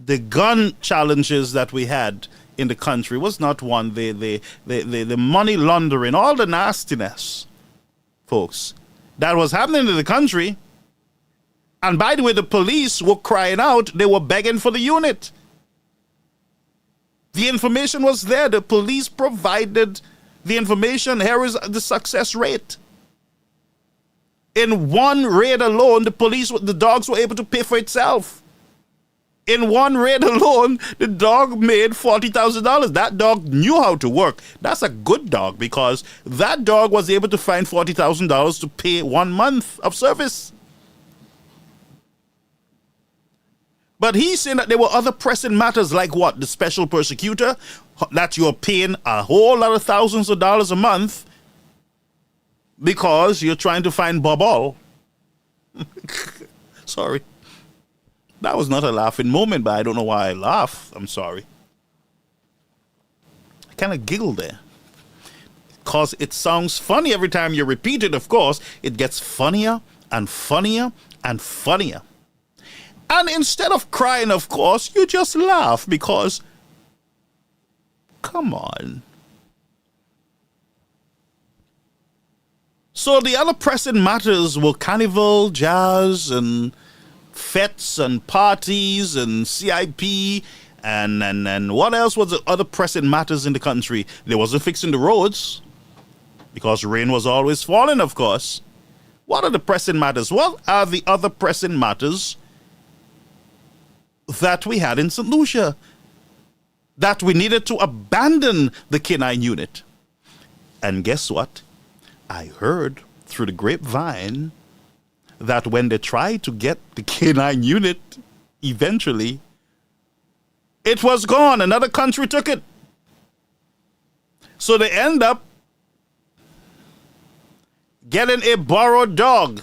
The gun challenges that we had in the country was not one. The money laundering, all the nastiness, folks, that was happening in the country. And by the way, the police were crying out. They were begging for the unit. The information was there. The police provided the information. Here is the success rate. In one raid alone, the dogs were able to pay for itself. In one raid alone, the dog made $40,000. That dog knew how to work. That's a good dog because that dog was able to find $40,000 to pay 1 month of service. But he's saying that there were other pressing matters like what? The special prosecutor, that you're paying a whole lot of thousands of dollars a month because you're trying to find Bobol. Sorry. That was not a laughing moment, but I don't know why I laugh. I'm sorry. I kind of giggled there. Because it sounds funny every time you repeat it, of course. It gets funnier and funnier and funnier. And instead of crying, of course, you just laugh because, come on. So the other pressing matters were carnival, jazz, and fetes and parties and CIP and what else was the other pressing matters in the country? There wasn't fixing the roads because rain was always falling, of course. What are the pressing matters? What are the other pressing matters that we had in St. Lucia? That we needed to abandon the K-9 unit. And guess what? I heard through the grapevine that when they tried to get the K-9 unit, eventually, it was gone. Another country took it. So they end up getting a borrowed dog.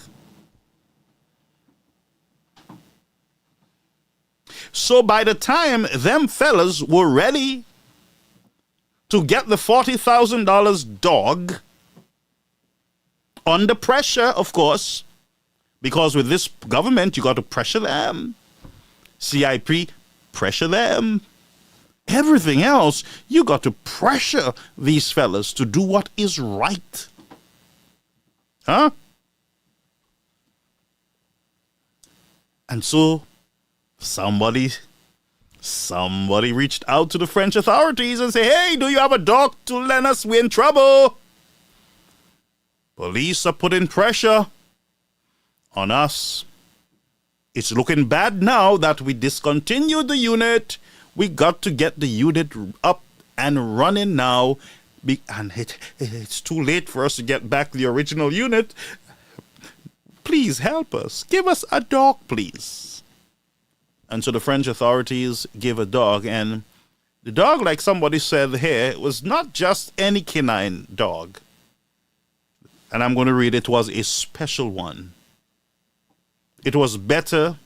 So by the time them fellas were ready to get the $40,000 dog, under pressure, of course, because with this government, you got to pressure them. CIP, pressure them. Everything else, you got to pressure these fellas to do what is right. Huh? And so, somebody reached out to the French authorities and said, hey, do you have a dog to lend us? We're in trouble. Police are putting pressure on us. It's looking bad now that we discontinued the unit. We got to get the unit up and running now. And it's too late for us to get back the original unit. Please help us. Give us a dog, please. And so the French authorities gave a dog. And the dog, like somebody said here, was not just any K-9 dog. And I'm going to read it, was a special one. It was better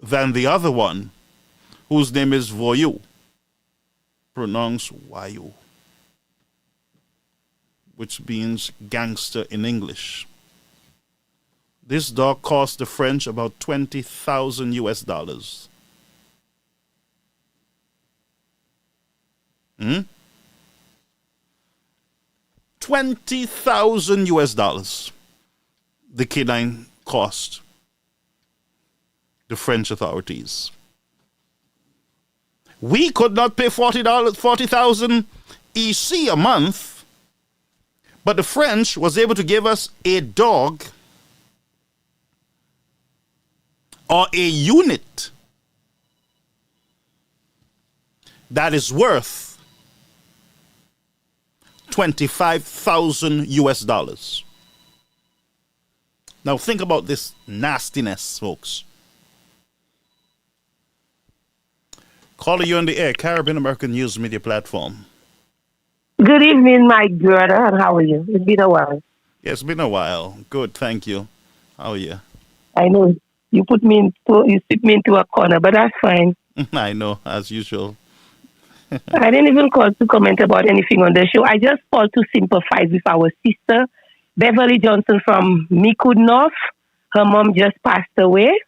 than the other one, whose name is Voyou, pronounced Wayu, which means gangster in English. This dog cost the French about $20,000 US. $20,000 US. The K-9 cost the French authorities. We could not pay $40,000 EC a month, but the French was able to give us a dog or a unit that is worth $25,000 US. Now think about this nastiness, folks. Calling you on the air, Caribbean American News Media Platform. Good evening, my brother, and how are you? It's been a while. Yeah, it's been a while. Good, thank you. How are you? I know you slip me into a corner, but that's fine. I know, as usual. I didn't even call to comment about anything on the show. I just called to sympathize with our sister, Beverly Johnson from Micoud North. Her mom just passed away.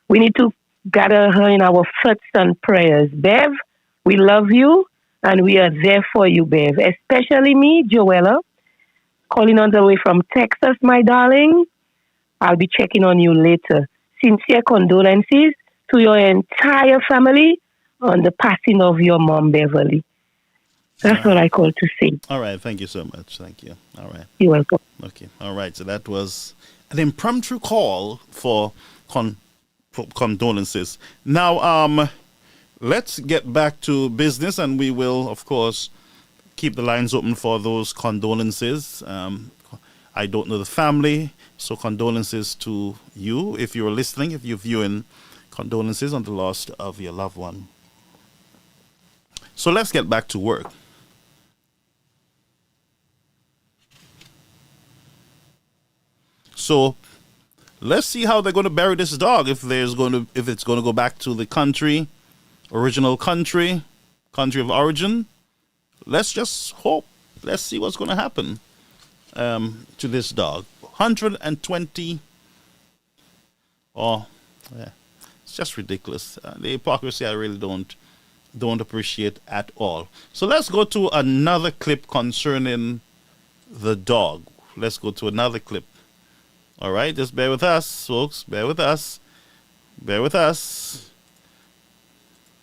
We need to gather her in our thoughts and prayers. Bev, we love you, and we are there for you, Bev. Especially me, Joella, calling on the way from Texas, my darling. I'll be checking on you later. Sincere condolences to your entire family on the passing of your mom, Beverly. That's what I call to say. All right, thank you so much. Thank you. All right. You're welcome. Okay, all right. So that was an impromptu call for condolences. Now, let's get back to business, and we will, of course, keep the lines open for those condolences. I don't know the family, so condolences to you if you're listening, if you're viewing. Condolences on the loss of your loved one. So let's get back to work. So let's see how they're going to bury this dog. If it's going to go back to the country, original country of origin. Let's just hope. Let's see what's going to happen to this dog. 120. Oh, yeah. It's just ridiculous. The hypocrisy I really don't appreciate at all. So let's go to another clip concerning the dog. Let's go to another clip. All right, just bear with us, folks. Bear with us. Bear with us.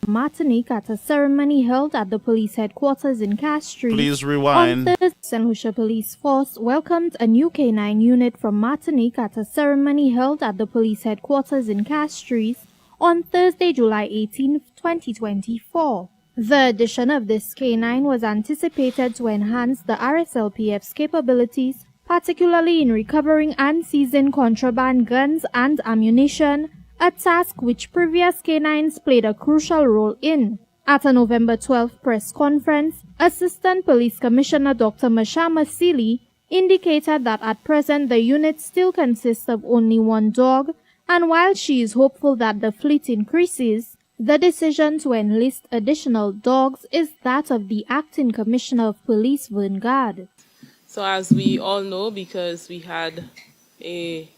Martinique at a ceremony held at the police headquarters in Castries. Please rewind. On Thursday, St. Lucia Police Force welcomed a new K-9 unit from Martinique at a ceremony held at the police headquarters in Castries on Thursday, July 18, 2024. The addition of this K-9 was anticipated to enhance the RSLPF's capabilities, particularly in recovering and seizing contraband guns and ammunition, a task which previous K-9s played a crucial role in. At a November 12 press conference, Assistant Police Commissioner Dr. Mashama Sili indicated that at present the unit still consists of only one dog, and while she is hopeful that the fleet increases, the decision to enlist additional dogs is that of the Acting Commissioner of Police, Vanguard. So as we all know, because we had an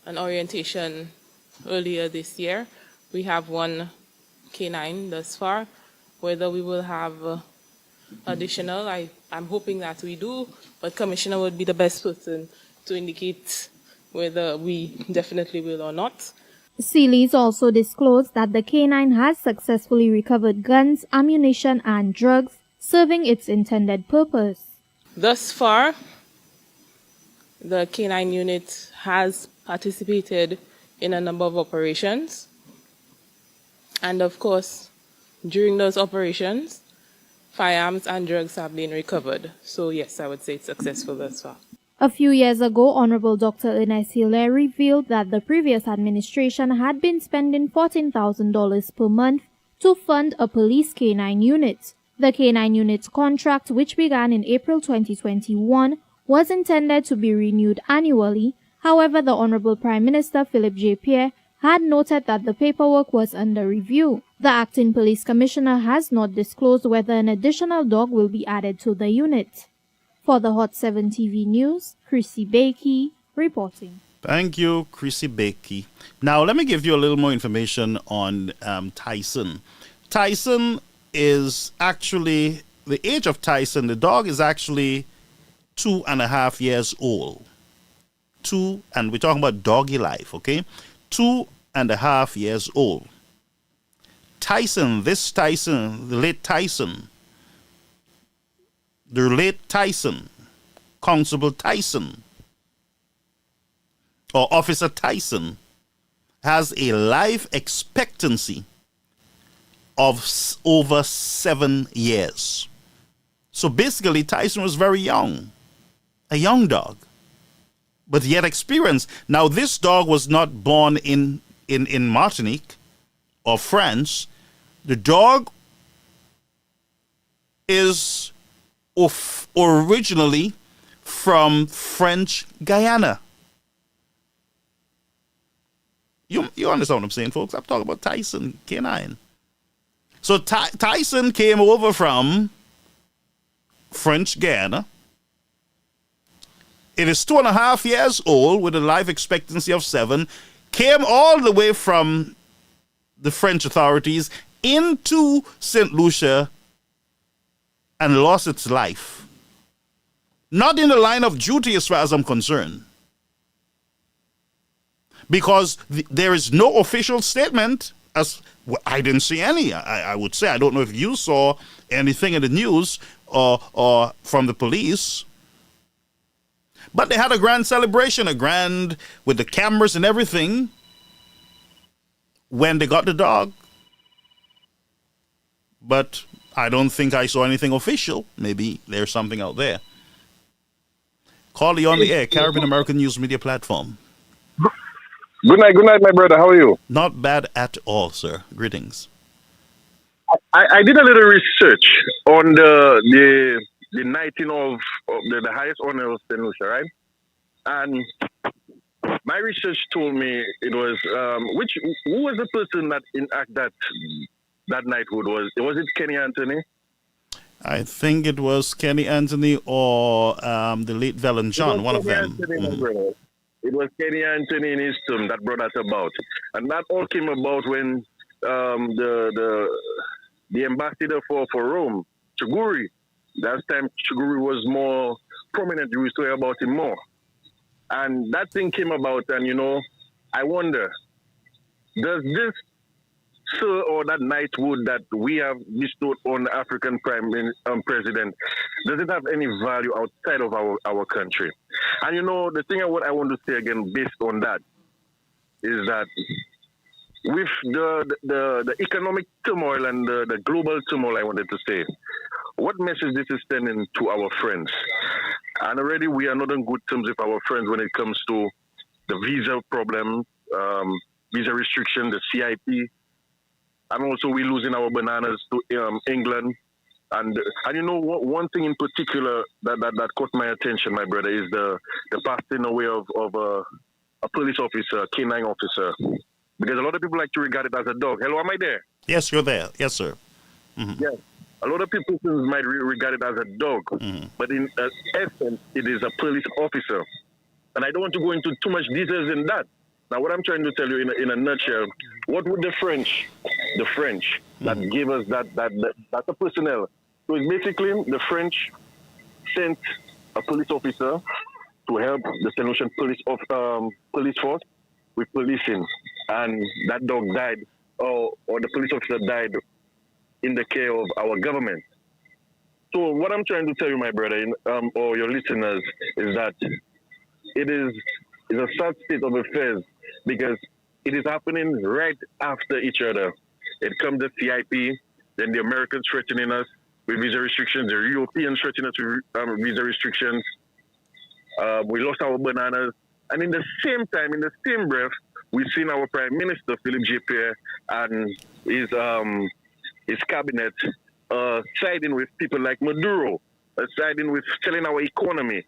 orientation earlier this year, we have one K-9 thus far. Whether we will have additional, I'm hoping that we do, but Commissioner would be the best person to indicate whether we definitely will or not. Sealy's also disclosed that the K-9 has successfully recovered guns, ammunition, and drugs, serving its intended purpose. Thus far, the K-9 unit has participated in a number of operations. And of course, during those operations, firearms and drugs have been recovered. So yes, I would say it's successful thus far. A few years ago, Honorable Dr. Ernest Hilaire revealed that the previous administration had been spending $14,000 per month to fund a police K-9 unit. The K-9 unit's contract, which began in April 2021, was intended to be renewed annually. However, the Honorable Prime Minister Philip J. Pierre had noted that the paperwork was under review. The Acting Police Commissioner has not disclosed whether an additional dog will be added to the unit. For the Hot 7 TV News, Chrissy Bakey reporting. Thank you, Chrissy Bakey. Now, let me give you a little more information on Tyson. Tyson is actually, the age of Tyson, the dog is actually 2.5 years old. And we're talking about doggy life, okay? 2.5 years old. Tyson, the late Tyson, Constable Tyson, or Officer Tyson, has a life expectancy of over 7 years. So basically, Tyson was very young, a young dog, but yet experienced. Now, this dog was not born in Martinique or France. The dog is originally from French Guyana. You understand what I'm saying, folks? I'm talking about Tyson, k-9. So Tyson came over from French Guyana. It is 2.5 years old with a life expectancy of 7. Came all the way from the French authorities into St. Lucia and lost its life. Not in the line of duty as far as I'm concerned. Because there is no official statement. I didn't see any. I would say, I don't know if you saw anything in the news or from the police. But they had a grand celebration, with the cameras and everything when they got the dog. But I don't think I saw anything official. Maybe there's something out there. Call you on the air, Caribbean American News Media Platform. Good night, my brother. How are you? Not bad at all, sir. Greetings. I did a little research on the knighting of the highest honor of St. Lucia, right? And my research told me it was who was the person that enacted that knighthood? Was it Kenny Anthony? I think it was Kenny Anthony or the late Velen John, one of them. It was Kenny Anthony and his team that brought us about. And that all came about when the ambassador for Rome, Chuguri, that time Chuguri was more prominent. You used to hear about him more. And that thing came about, and, I wonder, does this sir or that knighthood that we have bestowed on the African president, does it have any value outside of our country? And the thing what I want to say again based on that is that with the economic turmoil and the global turmoil, I wanted to say, what message this is sending to our friends? And already we are not on good terms with our friends when it comes to the visa problem, visa restriction, the CIP. And also we're losing our bananas to England. And one thing in particular that caught my attention, my brother, is the passing away of a police officer, k-9 officer. Because a lot of people like to regard it as a dog. Hello, am I there? Yes, you're there. Yes, sir. Mm-hmm. Yes. A lot of people might regard it as a dog. Mm-hmm. But in essence, it is a police officer. And I don't want to go into too much details in that. Now, what I'm trying to tell you in a nutshell, what would the French that gave us that's a personnel. So it's basically the French sent a police officer to help the St. Lucian police force with policing. And that dog died, or the police officer died in the care of our government. So what I'm trying to tell you, my brother, or your listeners, is that it is a sad state of affairs because it is happening right after each other. It comes to CIP, then the Americans threatening us with visa restrictions, the Europeans threatening us with visa restrictions. We lost our bananas. And in the same time, in the same breath, we've seen our Prime Minister, Philippe Pierre, and his cabinet siding with people like Maduro, siding with selling our economy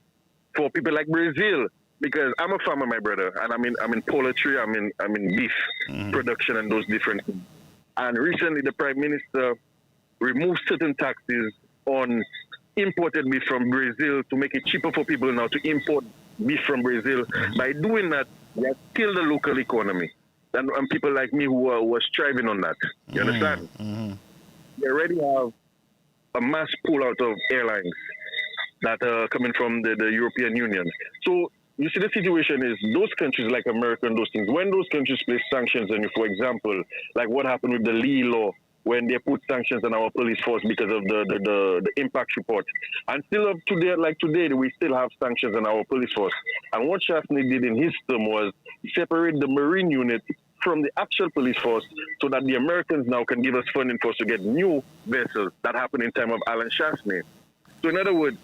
for people like Brazil. Because I'm a farmer, my brother, and I'm in poultry, I'm in beef production and those different things. And recently, the Prime Minister removed certain taxes on imported beef from Brazil to make it cheaper for people now to import beef from Brazil. By doing that, we have killed the local economy and people like me who are striving on that. You understand? they already have a mass pullout of airlines that are coming from the European Union. So you see, the situation is those countries like America and those things, when those countries place sanctions on you, for example, like what happened with the Lee law, when they put sanctions on our police force because of the impact report. And still up to today, like today, we still have sanctions on our police force. And what Shafney did in his term was separate the Marine unit from the actual police force so that the Americans now can give us funding for us to get new vessels. That happened in time of Alan Shafney. So in other words,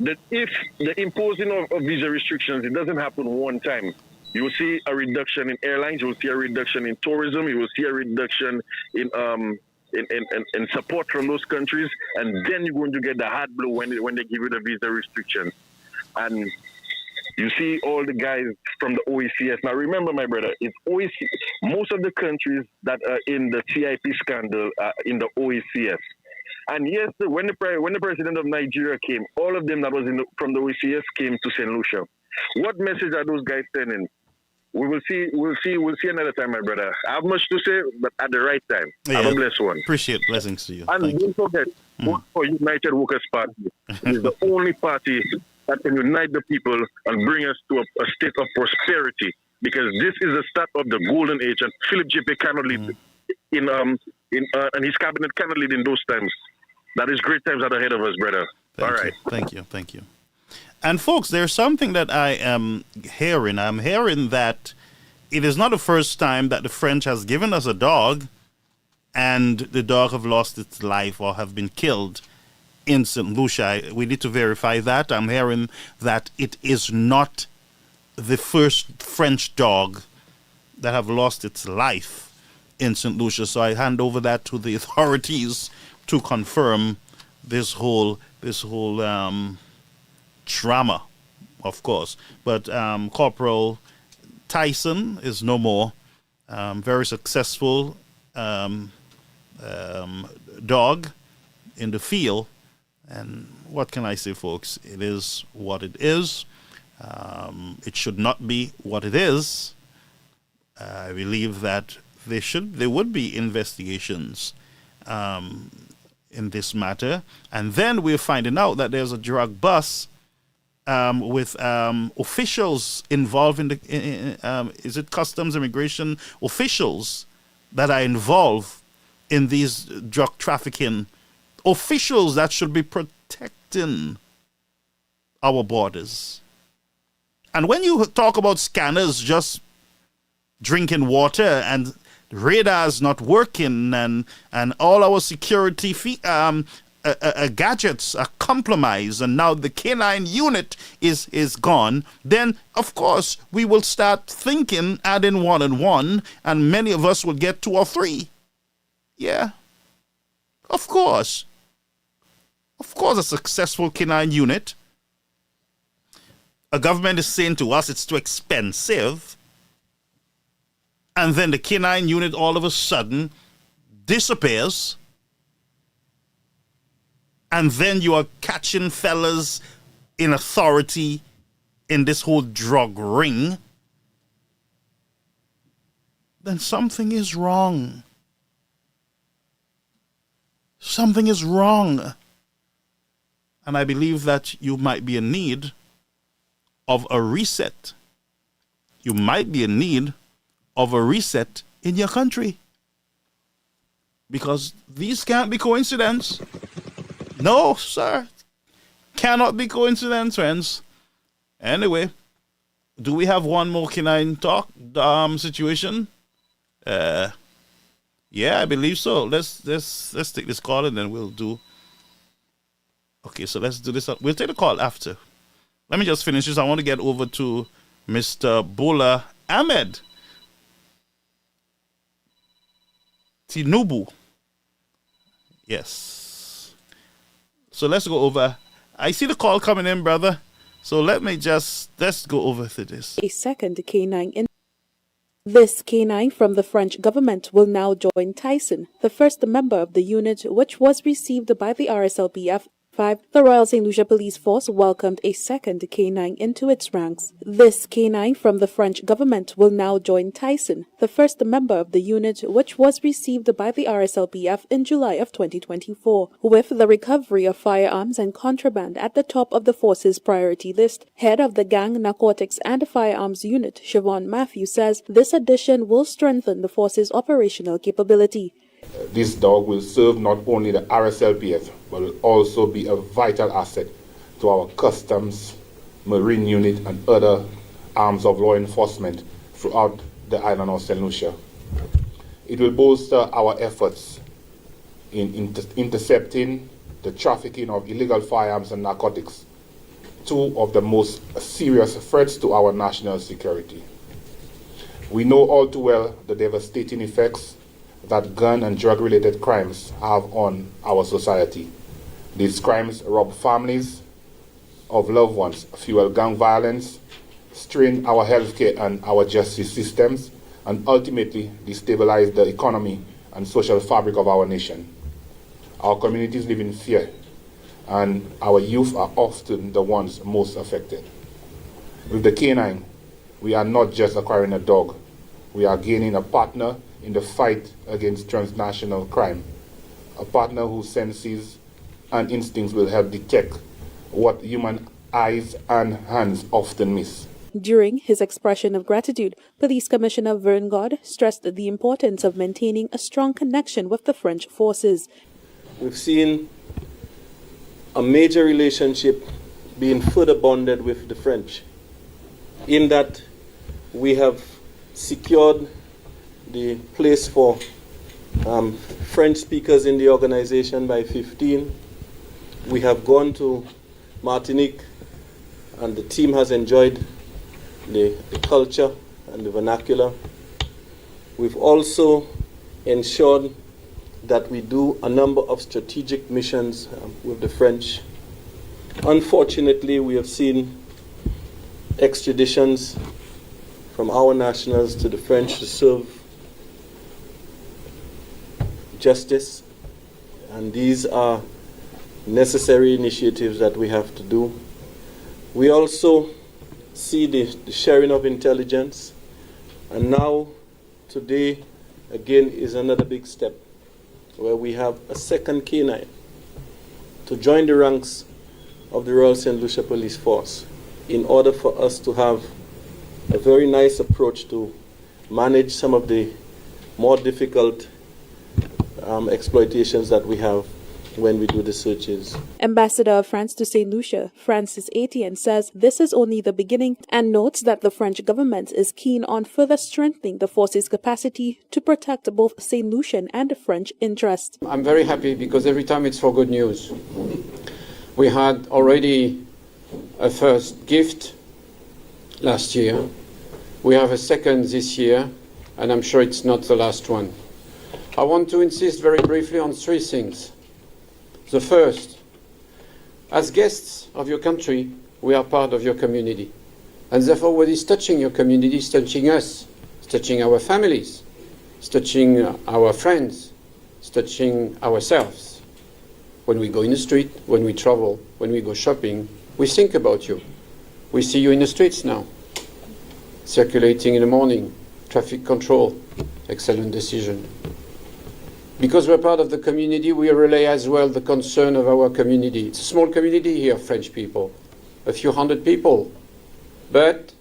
that if the imposing of visa restrictions, it doesn't happen one time. You will see a reduction in airlines. You will see a reduction in tourism. You will see a reduction in support from those countries, and then you're going to get the hard blow when they give you the visa restrictions. And you see all the guys from the OECS. Now remember, my brother, it's OEC. Most of the countries that are in the CIP scandal are in the OECS. And yes, when the president of Nigeria came, all of them that was from the OECS came to St. Lucia. What message are those guys sending? We will see. We'll see another time, my brother. I have much to say, but at the right time. Yeah. Have a blessed one. Appreciate blessings to you. And don't forget, vote for United Workers' Party. It is the only party that can unite the people and bring us to a state of prosperity. Because this is the start of the golden age, and Philip J.P. cannot lead and his cabinet cannot lead in those times. That is great times that are ahead of us, brother. All right. Thank you. And folks, there's something that I am hearing. I'm hearing that it is not the first time that the French has given us a dog and the dog have lost its life or have been killed in St. Lucia. We need to verify that. I'm hearing that it is not the first French dog that have lost its life in St. Lucia. So I hand over that to the authorities to confirm this whole drama, of course. But Corporal Tyson is no more. Very successful dog in the field. And what can I say, folks? It is what it is. It should not be what it is. I believe that there would be investigations in this matter. And then we're finding out that there's a drug bust with officials involved in is it customs immigration officials that are involved in these drug trafficking officials that should be protecting our borders. And when you talk about scanners just drinking water and radars not working and all our security gadgets are compromised, and now the k-9 unit is gone, then of course we will start thinking, adding 1 and 1, and many of us will get 2 or 3. Yeah, of course a successful k-9 unit. A government is saying to us it's too expensive, and then the k-9 unit all of a sudden disappears. And then you are catching fellas in authority in this whole drug ring. Then something is wrong. Something is wrong. And I believe that you might be in need of a reset. You might be in need of a reset in your country. Because these can't be coincidence. No, sir. Cannot be coincidence, friends. Anyway, do we have one more k-9 talk situation? Yeah, I believe so. Let's take this call and then we'll do. Okay, so let's do this. We'll take the call after. Let me just finish this. I want to get over to Mr. Bola Ahmed Tinubu. Yes. So let's go over. I see the call coming in, brother. So let's go over to this. A second k-9 This k-9 from the French government will now join Tyson, the first member of the unit which was received by the RSLPF The Royal St. Lucia Police Force welcomed a second K-9 into its ranks. This K-9 from the French government will now join Tyson, the first member of the unit, which was received by the RSLPF in July of 2024. With the recovery of firearms and contraband at the top of the force's priority list, head of the Gang, Narcotics and Firearms Unit, Siobhan Matthews, says this addition will strengthen the force's operational capability. This dog will serve not only the RSLPF, but will also be a vital asset to our customs, marine unit, and other arms of law enforcement throughout the island of St. Lucia. It will bolster our efforts in intercepting the trafficking of illegal firearms and narcotics, two of the most serious threats to our national security. We know all too well the devastating effects that gun and drug-related crimes have on our society. These crimes rob families of loved ones, fuel gang violence, strain our healthcare and our justice systems, and ultimately destabilize the economy and social fabric of our nation. Our communities live in fear, and our youth are often the ones most affected. With the K-9, we are not just acquiring a dog, we are gaining a partner in the fight against transnational crime, a partner whose senses and instincts will help detect what human eyes and hands often miss. During his expression of gratitude, Police Commissioner Vern God stressed the importance of maintaining a strong connection with the French forces. We've seen a major relationship being further bonded with the French, in that we have secured the place for French speakers in the organization by 15. We have gone to Martinique, and the team has enjoyed the culture and the vernacular. We've also ensured that we do a number of strategic missions with the French. Unfortunately, we have seen extraditions from our nationals to the French to serve justice, and these are necessary initiatives that we have to do. We also see the sharing of intelligence, and now today again is another big step where we have a second K-9 to join the ranks of the Royal St. Lucia Police Force in order for us to have a very nice approach to manage some of the more difficult exploitations that we have when we do the searches. Ambassador of France to St. Lucia, Francis Etienne, says this is only the beginning and notes that the French government is keen on further strengthening the force's capacity to protect both St. Lucian and French interests. I'm very happy because every time it's for good news. We had already a first gift last year. We have a second this year, and I'm sure it's not the last one. I want to insist very briefly on three things. The first, as guests of your country, we are part of your community. And therefore, what is touching your community is touching us. It's touching our families. It's touching our friends. It's touching ourselves. When we go in the street, when we travel, when we go shopping, we think about you. We see you in the streets now, circulating in the morning, traffic control, excellent decision. Because we're part of the community, we relay as well the concern of our community. It's a small community here, French people, a few hundred people, but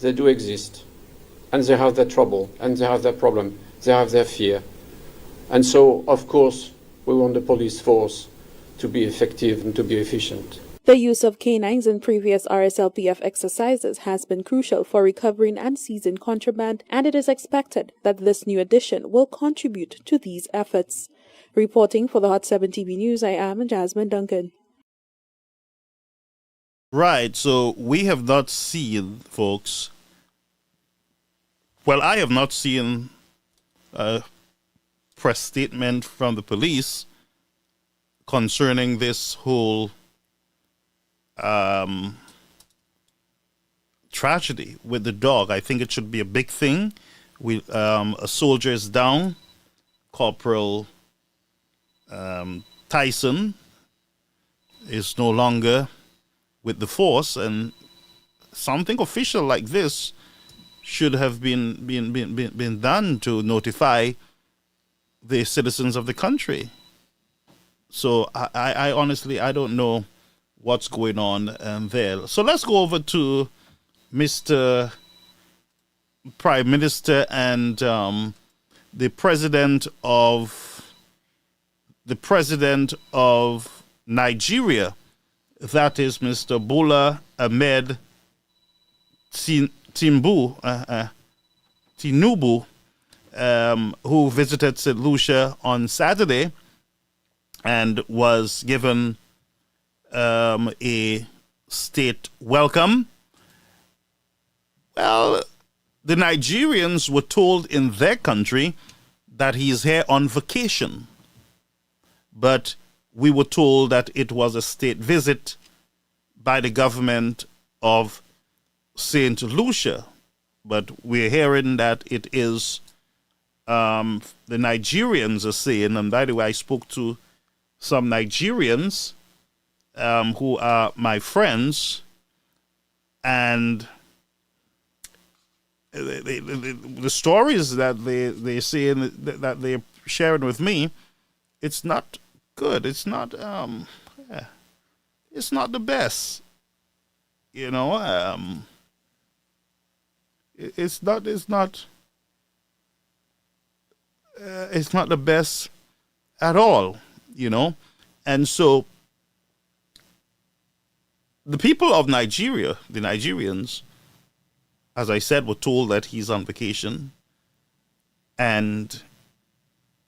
they do exist, and they have their trouble, and they have their problem, they have their fear. And so, of course, we want the police force to be effective and to be efficient. The use of K-9s in previous RSLPF exercises has been crucial for recovering and seizing contraband, and it is expected that this new addition will contribute to these efforts. Reporting for the Hot 7 TV News, I am Jasmine Duncan. Right, so we have not seen, folks, well, I have not seen a press statement from the police concerning this whole tragedy with the dog. I think it should be a big thing. A soldier is down, Corporal Tyson is no longer with the force, and something official like this should have been done to notify the citizens of the country. So I honestly, I don't know what's going on there. So let's go over to Mr. Prime Minister and the president of Nigeria, that is Mr. Bola Ahmed Tinubu, who visited St. Lucia on Saturday and was given a state welcome. Well, the Nigerians were told in their country that he is here on vacation, but we were told that it was a state visit by the government of St. Lucia. But we're hearing that it is the Nigerians are saying, and by the way, I spoke to some Nigerians who are my friends, and the stories that they're saying that they're sharing with me, it's not good. It's not it's not the best. You know, it's not the best at all, you know. And so the people of Nigeria, the Nigerians, as I said, were told that he's on vacation, and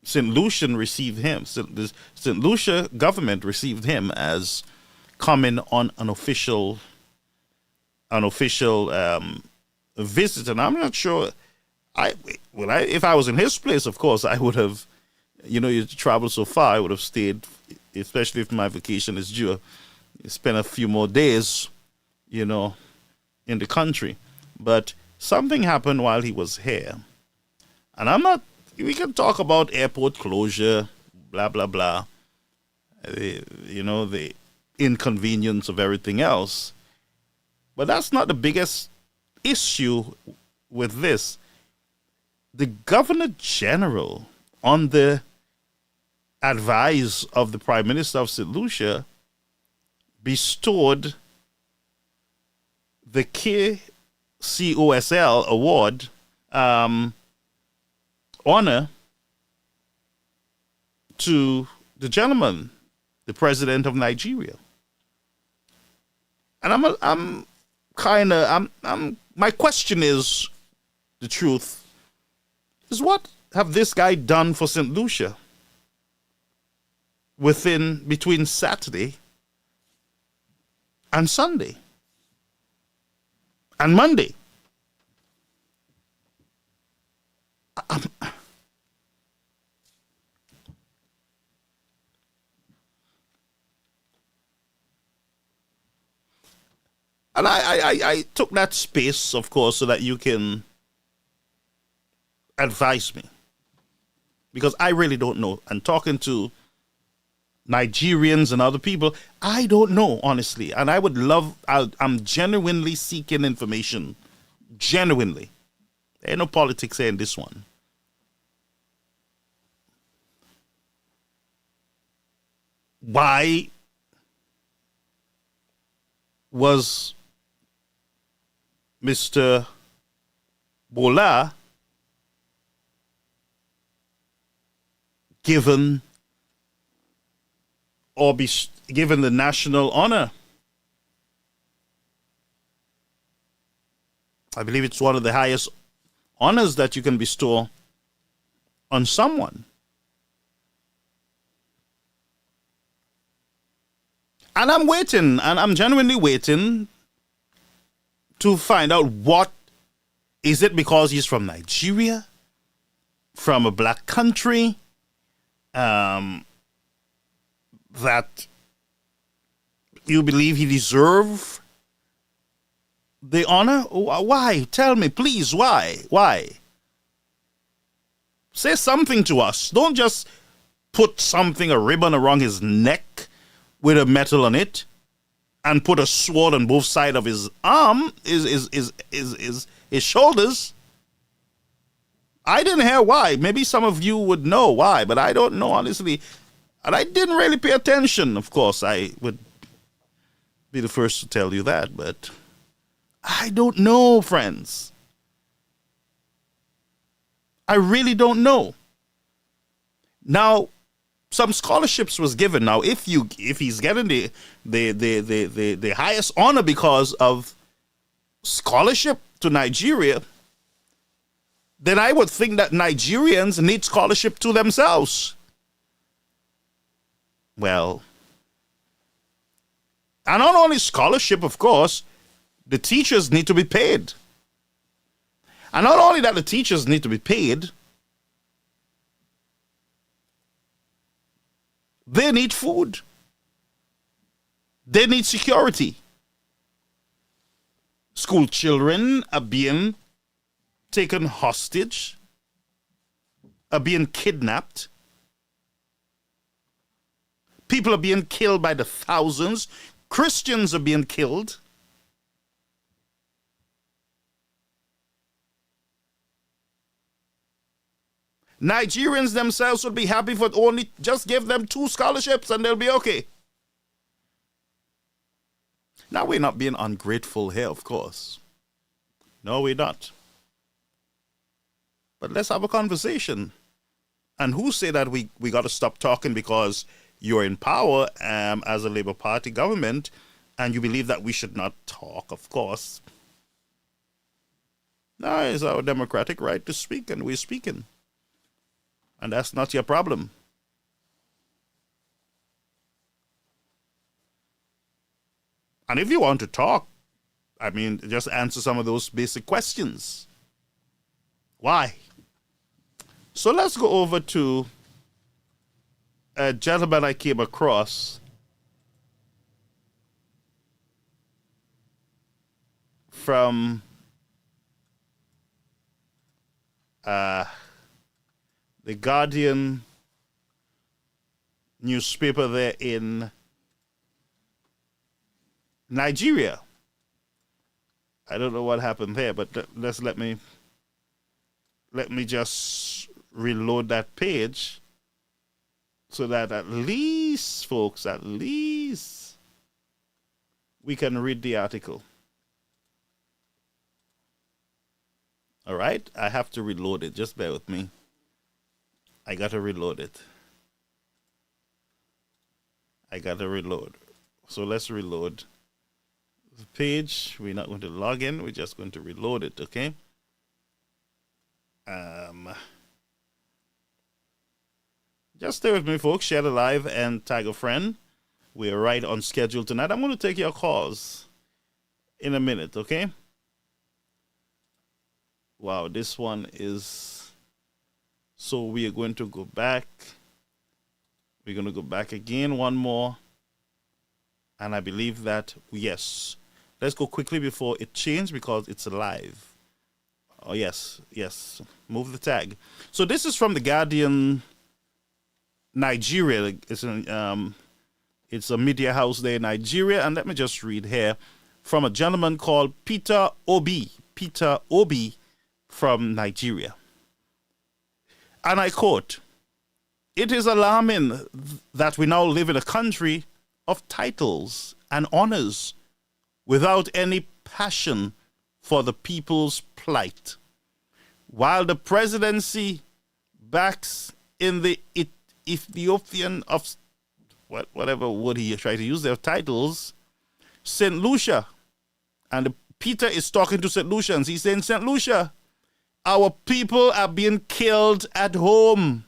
St. Lucian received him. St. Lucia government received him as coming on an official visit, and I'm not sure. If I was in his place, of course, I would have, you travel so far, I would have stayed, especially if my vacation is due, spend a few more days, in the country. But something happened while he was here, and we can talk about airport closure, blah, blah, blah, the inconvenience of everything else. But that's not the biggest issue with this. The Governor General, on the advice of the Prime Minister of St. Lucia, bestowed the KCOSL award honor to the gentleman, the President of Nigeria. And my question is, the truth is, what have this guy done for St. Lucia between Saturday and Sunday and Monday? And I took that space, of course, so that you can advise me, because I really don't know. And talking to Nigerians and other people, I don't know, honestly. And I'm genuinely seeking information. Genuinely. There ain't no politics here in this one. Why was Mr. Bola given the national honor? I believe it's one of the highest honors that you can bestow on someone. And I'm waiting, and I'm genuinely waiting to find out, what is it, because he's from Nigeria, from a black country, that you believe he deserves the honor? Why? Tell me, please, why? Why? Say something to us. Don't just put a ribbon around his neck with a metal on it and put a sword on both sides of his arm, his shoulders. I didn't hear why. Maybe some of you would know why, but I don't know, honestly. And I didn't really pay attention. Of course, I would be the first to tell you that, but I don't know, friends. I really don't know. Now, some scholarships was given. Now, if he's getting the highest honor because of scholarship to Nigeria, then I would think that Nigerians need scholarship to themselves. Well, and not only scholarship, of course, the teachers need to be paid. And not only that the teachers need to be paid, they need food. They need security. School children are being taken hostage, are being kidnapped. People are being killed by the thousands. Christians are being killed. Nigerians themselves would be happy for only just give them 2 scholarships and they'll be okay. Now, we're not being ungrateful here, of course. No, we're not. But let's have a conversation. And who say that we got to stop talking because you're in power as a Labour Party government and you believe that we should not talk, of course. No, it's our democratic right to speak, and we're speaking. And that's not your problem. And if you want to talk, I mean, just answer some of those basic questions. Why? So let's go over to a gentleman I came across from the Guardian newspaper there in Nigeria. I don't know what happened there, but let me just reload that page so that at least, folks, at least we can read the article. All right, I have to reload it. Just bear with me. I got to reload it. I got to reload. So let's reload the page. We're not going to log in. We're just going to reload it, okay? Just stay with me, folks. Share the live and tag a friend. We're right on schedule tonight. I'm going to take your calls in a minute, okay? Wow, this one is... So we are going to go back. We're going to go back again, one more. And I believe that, yes. Let's go quickly before it changes because it's live. Oh, yes, yes. Move the tag. So this is from the Guardian, Nigeria. It's a media house there in Nigeria. And let me just read here from a gentleman called Peter Obi. Peter Obi from Nigeria. And I quote, "It is alarming that we now live in a country of titles and honors without any passion for the people's plight. While the presidency backs in the Ethiopian of whatever word he tried to use their titles, St. Lucia." And Peter is talking to St. Lucians. He's saying, St. Lucia, our people are being killed at home.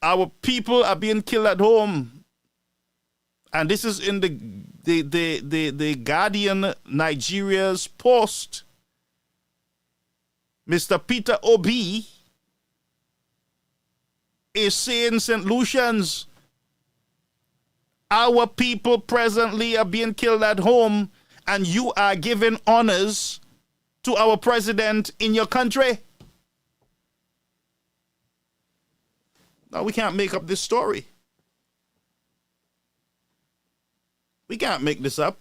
Our people are being killed at home. And this is in the Guardian Nigeria's post. Mr. Peter Obi is saying, St. Lucians, our people presently are being killed at home, and you are giving honors to our president in your country. Now, we can't make up this story. We can't make this up.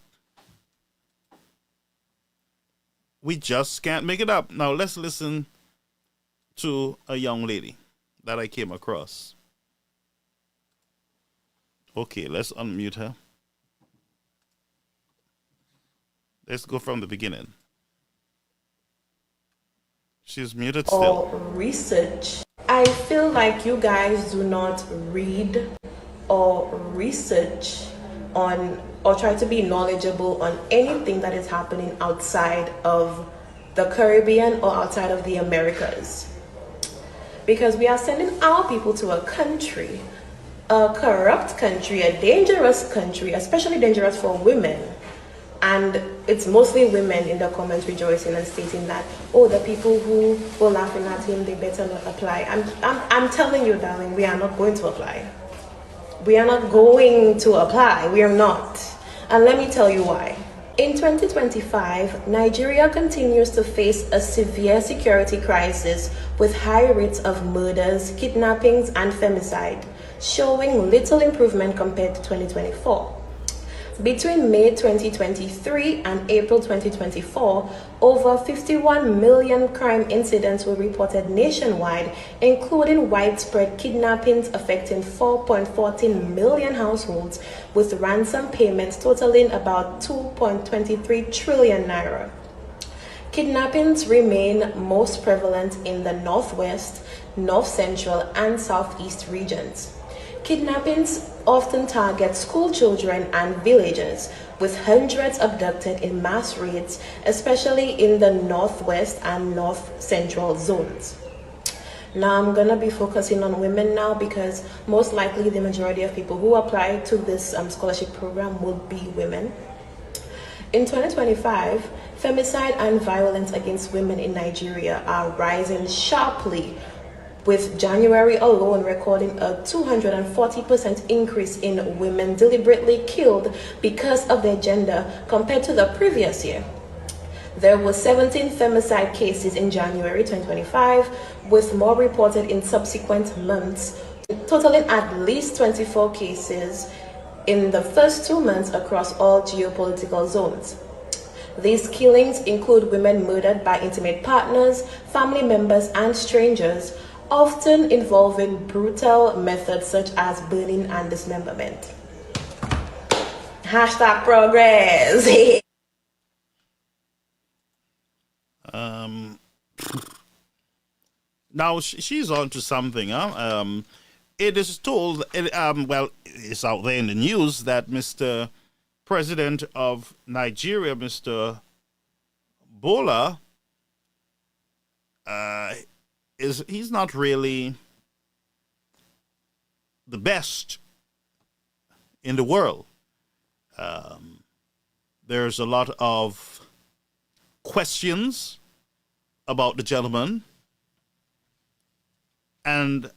We just can't make it up. Now let's listen to a young lady that I came across. Okay, let's unmute her. Let's go from the beginning. She's muted still. Or research. I feel like you guys do not read or research on or try to be knowledgeable on anything that is happening outside of the Caribbean or outside of the Americas. Because we are sending our people to a country, a corrupt country, a dangerous country, especially dangerous for women. And it's mostly women in the comments rejoicing and stating that, oh, the people who were laughing at him, they better not apply. I'm telling you, darling, we are not going to apply. We are not going to apply. We are not. And let me tell you why. In 2025, Nigeria continues to face a severe security crisis with high rates of murders, kidnappings, and femicide, showing little improvement compared to 2024. Between May 2023 and April 2024, over 51 million crime incidents were reported nationwide, including widespread kidnappings affecting 4.14 million households, with ransom payments totaling about 2.23 trillion naira. Kidnappings remain most prevalent in the Northwest, North Central, and Southeast regions. Kidnappings often target school children and villagers, with hundreds abducted in mass raids, especially in the Northwest and North Central zones. Now I'm going to be focusing on women now because most likely the majority of people who apply to this scholarship program will be women. In 2025, femicide and violence against women in Nigeria are rising sharply, with January alone recording a 240% increase in women deliberately killed because of their gender compared to the previous year. There were 17 femicide cases in January 2025, with more reported in subsequent months, totaling at least 24 cases in the first 2 months across all geopolitical zones. These killings include women murdered by intimate partners, family members, and strangers, often involving brutal methods such as burning and dismemberment. Hashtag progress. Now she's on to something. It is told, well, it's out there in the news that Mr. President of Nigeria, Mr. Bola, he's not really the best in the world. There's a lot of questions about the gentleman, and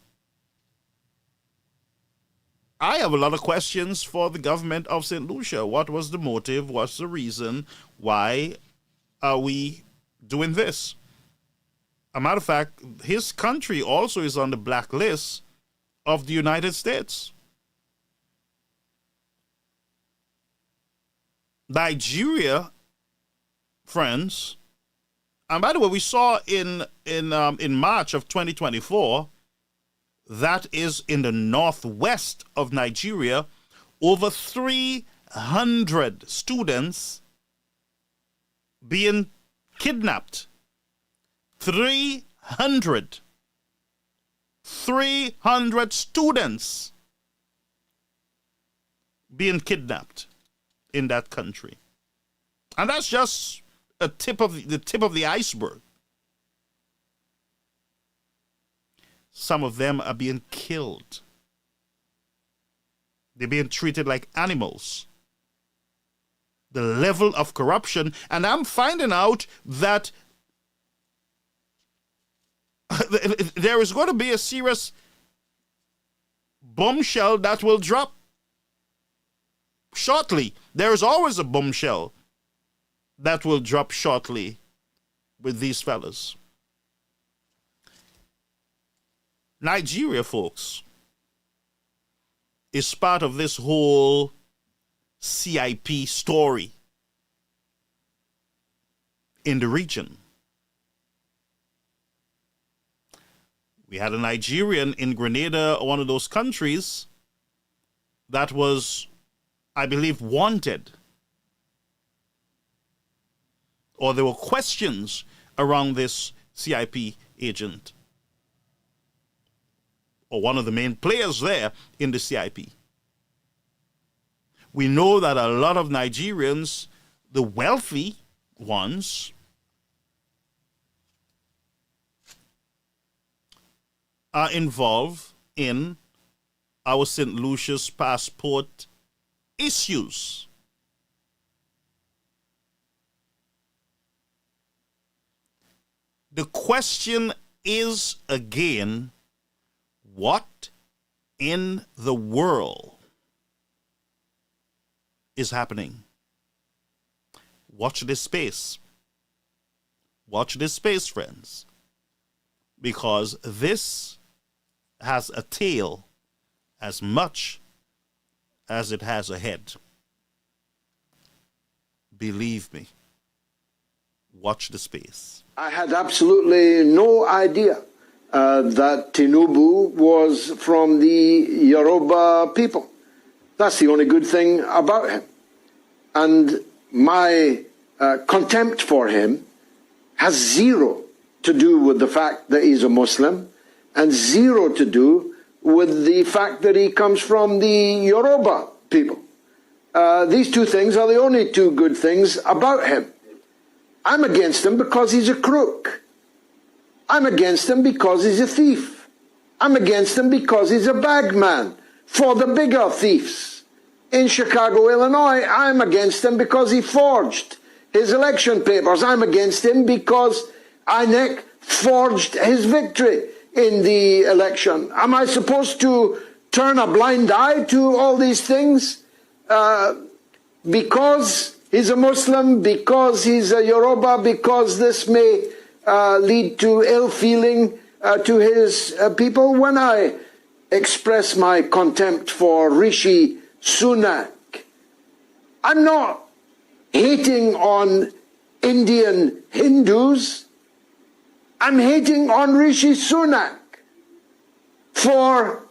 I have a lot of questions for the government of St. Lucia. What was the motive? What's the reason? Why are we doing this? A matter of fact, his country also is on the blacklist of the United States. Nigeria, friends, and by the way, we saw in March of 2024, that is in the northwest of Nigeria, over 300 students being kidnapped. 300 students being kidnapped in that country. And that's just the tip of the iceberg. Some of them are being killed. They're being treated like animals. The level of corruption, and I'm finding out that there is going to be a serious bombshell that will drop shortly. There is always a bombshell that will drop shortly with these fellas. Nigeria, folks, is part of this whole CIP story in the region. We had a Nigerian in Grenada, one of those countries, that was, I believe, wanted. Or there were questions around this CIP agent, or one of the main players there in the CIP. We know that a lot of Nigerians, the wealthy ones, are involved in our St. Lucia's passport issues. The question is again, what in the world is happening? Watch this space. Watch this space, friends, because this has a tail as much as it has a head. Believe me. Watch the space. I had absolutely no idea that Tinubu was from the Yoruba people. That's the only good thing about him. And my contempt for him has zero to do with the fact that he's a Muslim and zero to do with the fact that he comes from the Yoruba people. These two things are the only two good things about him. I'm against him because he's a crook. I'm against him because he's a thief. I'm against him because he's a bagman for the bigger thieves. In Chicago, Illinois, I'm against him because he forged his election papers. I'm against him because INEC forged his victory in the election. Am I supposed to turn a blind eye to all these things? Because he's a Muslim, because he's a Yoruba, because this may lead to ill feeling to his people? When I express my contempt for Rishi Sunak, I'm not hating on Indian Hindus. I'm hating on Rishi Sunak for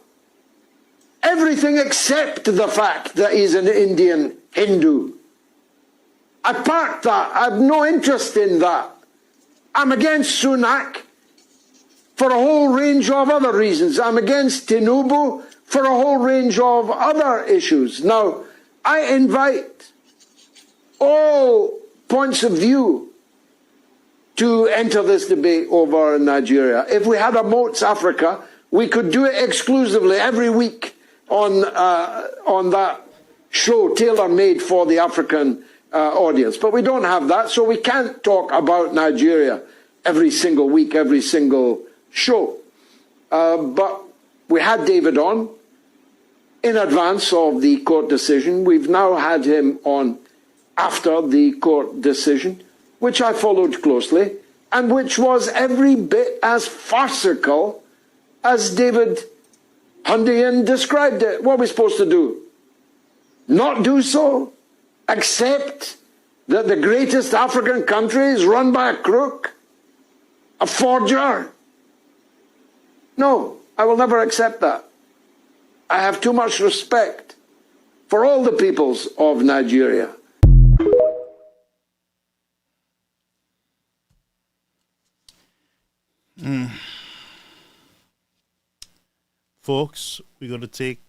everything except the fact that he's an Indian Hindu. I parked that. I have no interest in that. I'm against Sunak for a whole range of other reasons. I'm against Tinubu for a whole range of other issues. Now, I invite all points of view to enter this debate over Nigeria. If we had a Moats Africa, we could do it exclusively every week on that show tailor-made for the African audience. But we don't have that, so we can't talk about Nigeria every single week, every single show. But we had David on in advance of the court decision. We've now had him on after the court decision, which I followed closely, and which was every bit as farcical as David Hundian described it. What are we supposed to do? Not do so? Accept that the greatest African country is run by a crook? A forger? No, I will never accept that. I have too much respect for all the peoples of Nigeria. Folks, we're going to take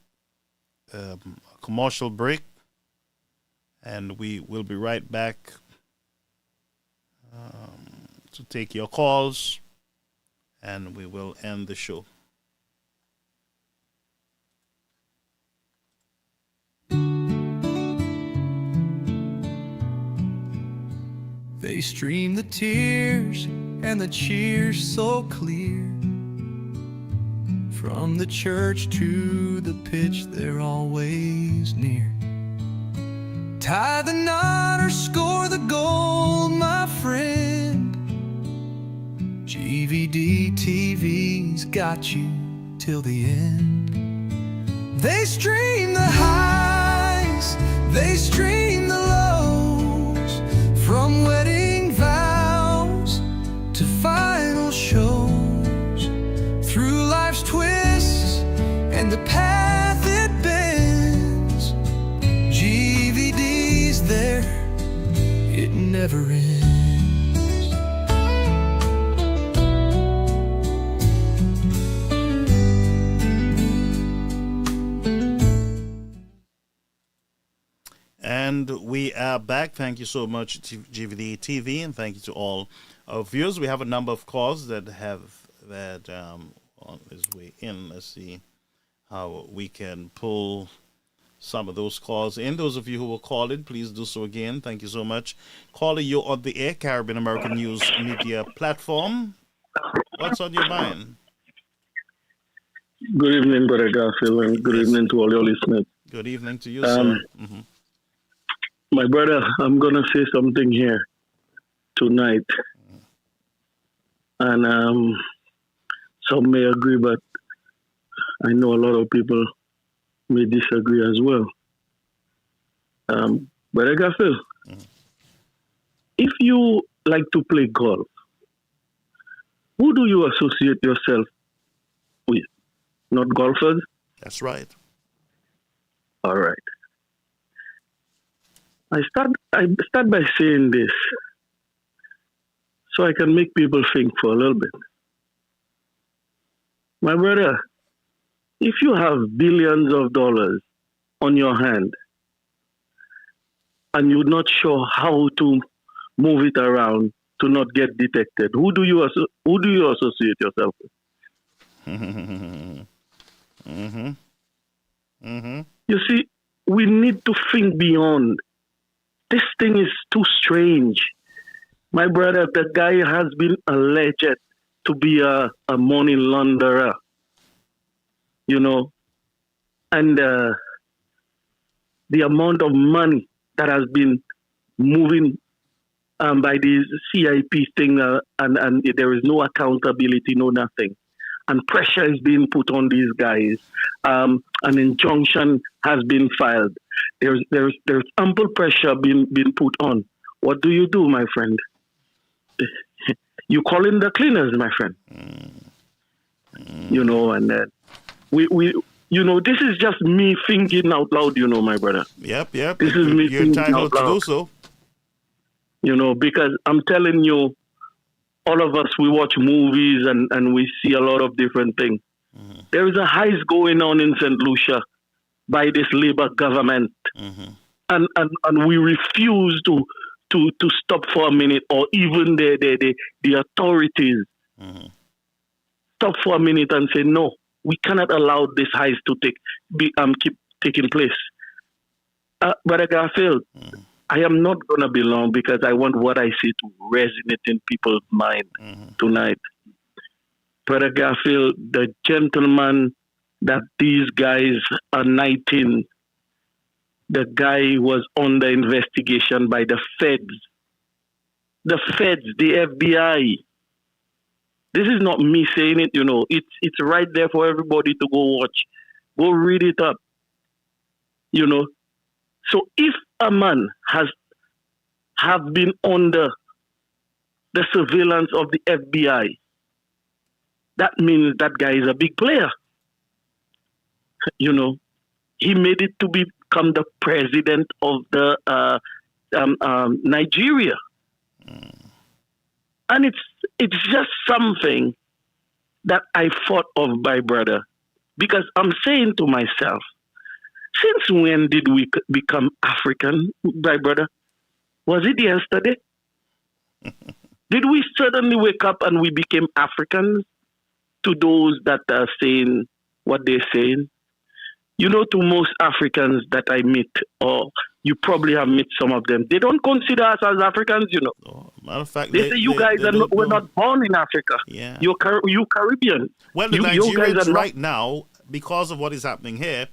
a commercial break, and we will be right back to take your calls, and we will end the show. They stream the tears and the cheers so clear. From the church to the pitch, they're always near. Tie the knot or score the goal, my friend. GVD TV's got you till the end. They stream the highs, They stream the lows from wedding vows to final shows, through life's twists and the path it bends. GVD's there, it never ends. And we are back. Thank you so much, GVD TV, and thank you to all our viewers. We have a number of calls that on this way in. Let's see how we can pull some of those calls in. Those of you who will call in, please do so again. Thank you so much. Caller, you're on the air, Caribbean American News Media Platform. What's on your mind? Good evening, Brother Garfield, and good evening to all your listeners. Good evening to you, sir. My brother, I'm going to say something here tonight. And some may agree, but I know a lot of people may disagree as well. Brother Garfield, if you like to play golf, who do you associate yourself with? Not golfers? That's right. All right. I start by saying this so I can make people think for a little bit. My brother, if you have billions of dollars on your hand and you're not sure how to move it around to not get detected, who do you associate yourself with? You see, we need to think beyond. This thing is too strange. My brother, the guy has been alleged to be a money launderer, you know, and the amount of money that has been moving by the CIP thing, and there is no accountability, no nothing. And pressure is being put on these guys. An injunction has been filed. There's ample pressure being put on. What do you do, my friend? You call in the cleaners, my friend. You know, and we you know, this is just me thinking out loud, you know, my brother. Yep. This is me You're entitled to do so. You know, because I'm telling you, all of us, we watch movies and we see a lot of different things. There is a heist going on in St. Lucia by this Labour government. And we refuse to stop for a minute, or even the authorities stop for a minute and say, no, we cannot allow this heist to keep taking place. Brother Garfield, I am not going to be long because I want what I say to resonate in people's mind tonight. Brother Garfield, the gentleman that these guys are knighting, the guy was under investigation by the feds. The feds, the FBI. This is not me saying it, you know. It's right there for everybody to go watch. Go read it up. You know. So if a man have been under the surveillance of the FBI, that means that guy is a big player. You know, he made it to become the president of the Nigeria, and it's just something that I thought of, my brother, because I'm saying to myself, since when did we become African, my brother? Was it yesterday? Did we suddenly wake up and we became Africans? To those that are saying what they're saying, you know, to most Africans that I meet, or you probably have met some of them, they don't consider us as Africans, you know. Matter of fact, they say you guys were not born in Africa. Yeah. You Caribbean. Well, the Nigerians right now, because of what is happening here,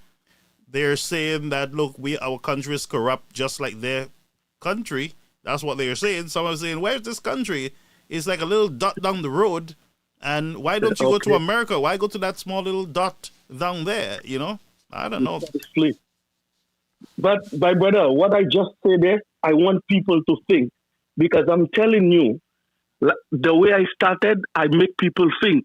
they're saying that, look, our country is corrupt just like their country. That's what they're saying. Some are saying, where's this country? It's like a little dot down the road. And why don't you go to America? Why go to that small little dot down there, you know? I don't know. But my brother, what I just said there, I want people to think because I'm telling you, the way I started, I make people think.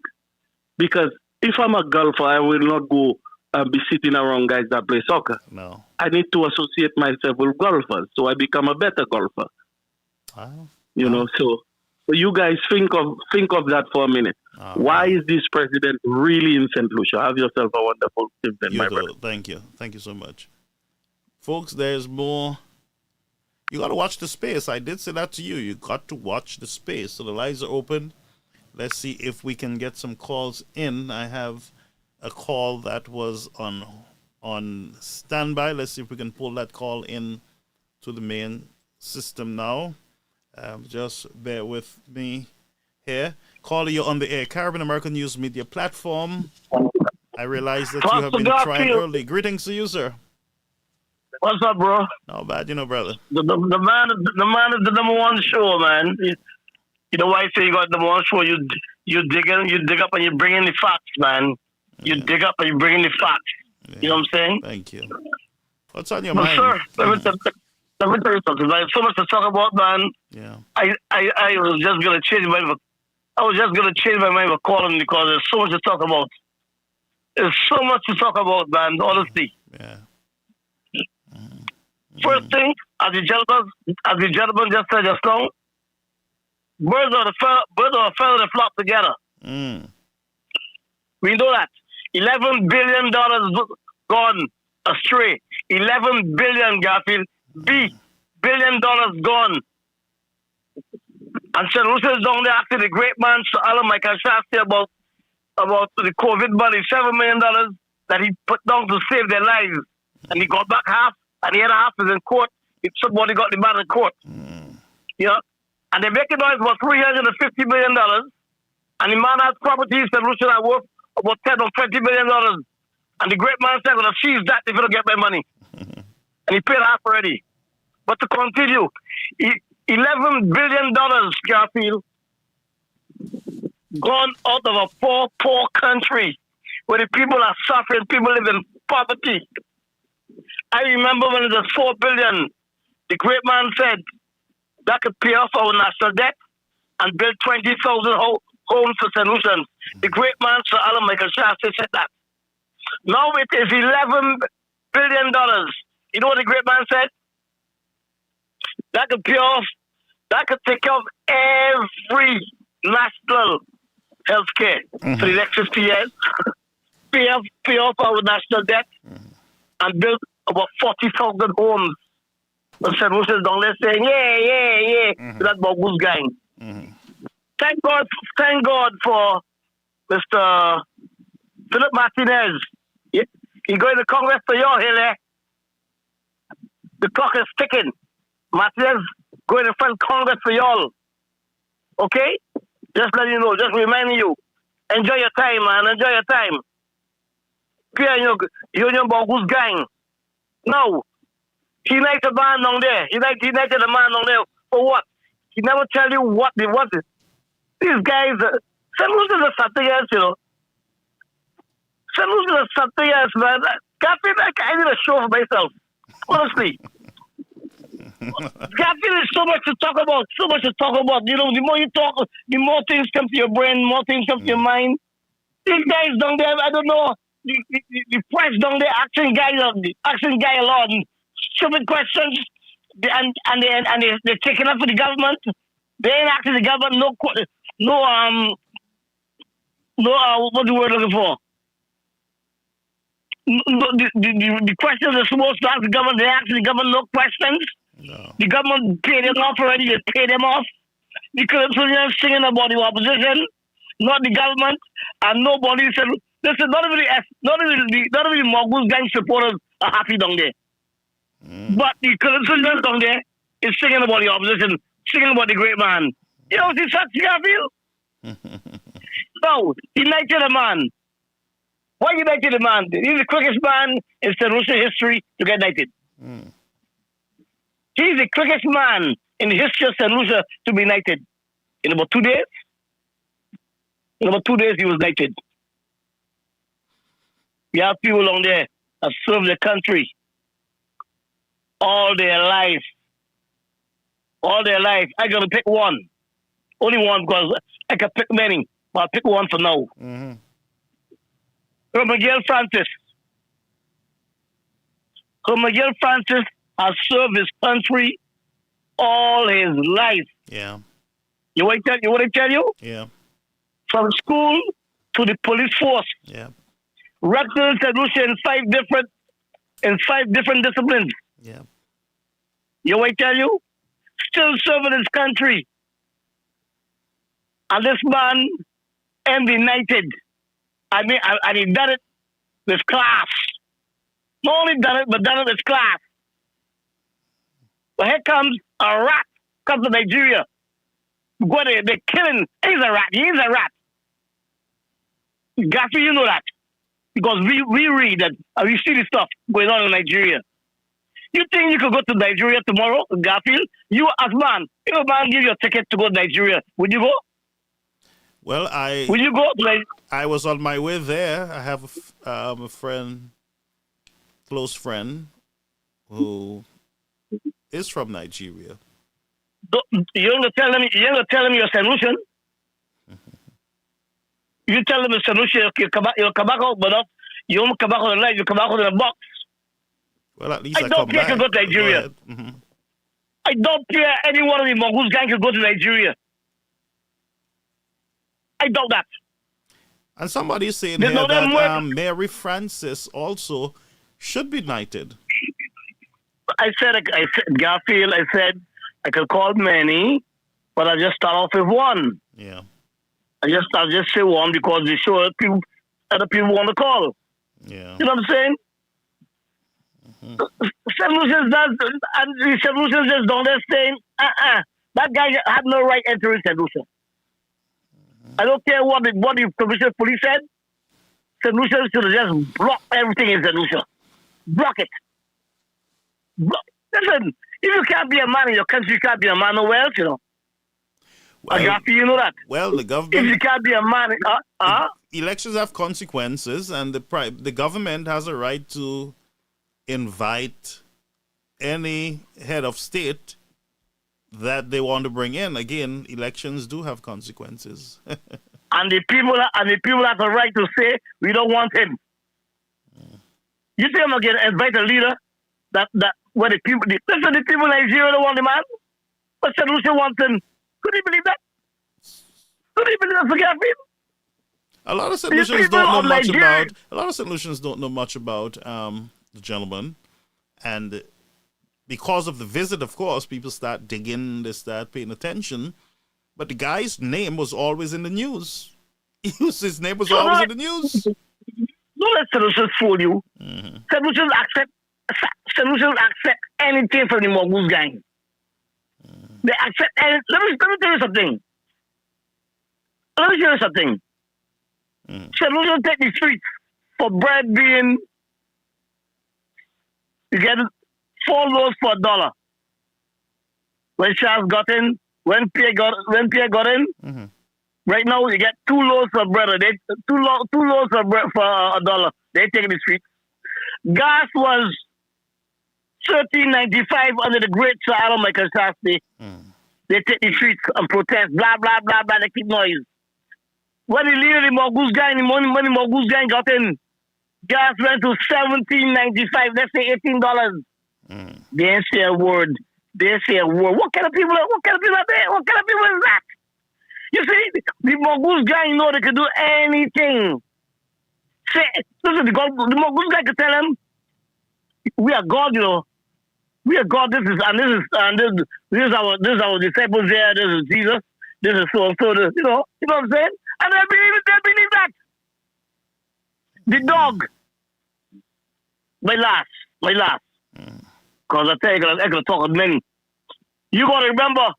Because if I'm a golfer, I will not go and be sitting around guys that play soccer. No. I need to associate myself with golfers, so I become a better golfer. You know, so you guys think of that for a minute. Why is this president really in St. Lucia? Have yourself a wonderful evening, my brother. Thank you. Thank you so much. Folks, there's more. You got to watch the space. I did say that to you. You got to watch the space. So the lines are open. Let's see if we can get some calls in. I have a call that was on standby. Let's see if we can pull that call in to the main system now. Just bear with me here. Caller, you're on the air. Caribbean American News Media Platform. I realize that you have been trying early. Greetings to you, sir. What's up, bro? Not bad, brother. The man is the number one show, man. You know why I say you got the number one show? You dig up and you bring in the facts, man. You dig up and you bring in the facts. Yeah. You know what I'm saying? Thank you. What's on your mind? Sir, let me tell you something. There's so much to talk about, man. Yeah. I was just gonna change my mind for calling because there's so much to talk about. There's so much to talk about, man. Honestly. Yeah. First thing, as the gentleman just said just now, birds of a feather that flock together. We know that. $11 billion gone astray. 11 billion, Garfield. Billion dollars gone. And St. Lucia is down there after the great man, Sir Alan Michael Shasta, about the COVID money, $7 million that he put down to save their lives. And he got back half, and the other half is in court. If somebody got the man in court. Yeah. And they're making noise about $350 million. And the man has properties that Lucia are worth about $10 or $20 million. And the great man said, I'm going to seize that if you don't get my money. And he paid half already. But to continue, $11 billion, Garfield, gone out of a poor country where the people are suffering, people live in poverty. I remember when it was $4 billion, the great man said that could pay off our national debt and build 20,000 homes for St. Lucians. The great man, Sir Alan Michael Shasta, said that. Now it is $11 billion. You know what the great man said? That could pay off, that could take care of every national health care for the next 50 years. pay off our national debt and build about 40,000 homes. The St. Lucians down there saying, yeah, that bogus gang. Thank God for Mr. Philip Martinez. He's going to Congress for your here. The clock is ticking. Martinez going to front Congress for y'all. Okay? Just letting you know, just reminding you. Enjoy your time, man. Enjoy your time. You and your bogus gang. No. He likes a man down there. He likes a man down there. For what? He never tell you what is. These guys, St. Lucia's are something else, you know. St. Lucia's are something else, man. I need a show for myself. Honestly. Garfield is so much to talk about. You know, the more you talk, the more things come to your brain, more things come to your mind. These guys down there, I don't know, the press down there asking guy a lot of stupid questions, and they're taking up for the government. They ain't asking the government what the word looking for? The questions they're supposed to ask the government, they ask the government no questions. No. The government paid them off already. They paid them off. The Constituency singing about the opposition, not the government, and nobody said. Listen, not even the Mongoose gang supporters are happy down there. But the Constituency down there is singing about the opposition, singing about the great man. You know what he said, Garfield? No, united a man. Why united a man? He's the quickest man in St. Lucia history to get knighted. He's the quickest man in the history of St. Lucia to be knighted. In about 2 days? In about 2 days, he was knighted. We have people down there that serve the country. all their life. All their life. I gotta pick one. Only one because I can pick many. But I'll pick one for now. Miguel Francis. So Miguel Francis has served his country all his life. Yeah. You want to tell you? Yeah. From school to the police force. Yeah. Rectal and Lucia in five different disciplines. Yeah. You want to tell you? Still serving his country. And this man and united. I mean, and he done it with class. Not only done it, but done it with class. But here comes a rat, comes to Nigeria. They're killing. He's a rat. He's a rat. Garfield, you know that. Because we read that, and we see the stuff going on in Nigeria. You think you could go to Nigeria tomorrow, Garfield? You as man, if a man give you a ticket to go to Nigeria, would you go? Well, Will you go? I was on my way there. I have a friend, close friend, who is from Nigeria. You're gonna tell them your solution. You tell them the solution. You come back out, but you don't come back on the night. You come back on the box. Well, at least I don't care to go to Nigeria. I don't care any one of the Mongoose gang could go to Nigeria. I doubt that. And somebody is saying here that Mary Francis also should be knighted. I said, Garfield, I said, I could call many, but I just start off with one. Yeah. I'll just say one because we sure other people want to call. Yeah. You know what I'm saying? Solutions just don't saying, that guy had no right entering solution. I don't care what the provincial police said. Solution should have just blocked everything in solution. Block it. Listen, if you can't be a man in your country, you can't be a man nowhere else, you know. Well, you know that. Well, the government... If you can't be a man... Elections have consequences, and the government has a right to invite any head of state that they want to bring in. Again, elections do have consequences. and the people have the right to say, we don't want him. You think I'm going to invite a leader that where the people in Nigeria don't want the man? But Solution wants him. Could you believe that? Could you believe that for Garfield? A lot of solutions don't know much about the gentleman, and because of the visit, of course, people start digging, they start paying attention. But the guy's name was always in the news. His name was always in the news. Don't let Solutions fool you. Solutions accept anything from the Mongoose gang. They accept anything. Let me tell you something. Solutions take the streets for bread being, you get 4 loaves for $1. When Charles got in, when Pierre got in, right now you get 2 loaves for bread. Two loaves for bread for $1. They take the streets. Gas was $13.95 under the great Sir Adam Michael Shasti. They take the streets and protest, blah blah blah blah. They keep noise. When the leader of the Mongoose gang, when the Mongoose gang got in, gas went to $17.95. Let's say $18. They didn't say a word. What kind of people are there? What kind of people is that? You see, the Mongoose gang know they can do anything. Listen, the Mongoose guy could tell them, we are God, you know. We are God. This is our disciples here. This is Jesus. This is so. You know what I'm saying? And they believe that. The dog. My last. Because I tell you, I can talk with many. You got to remember,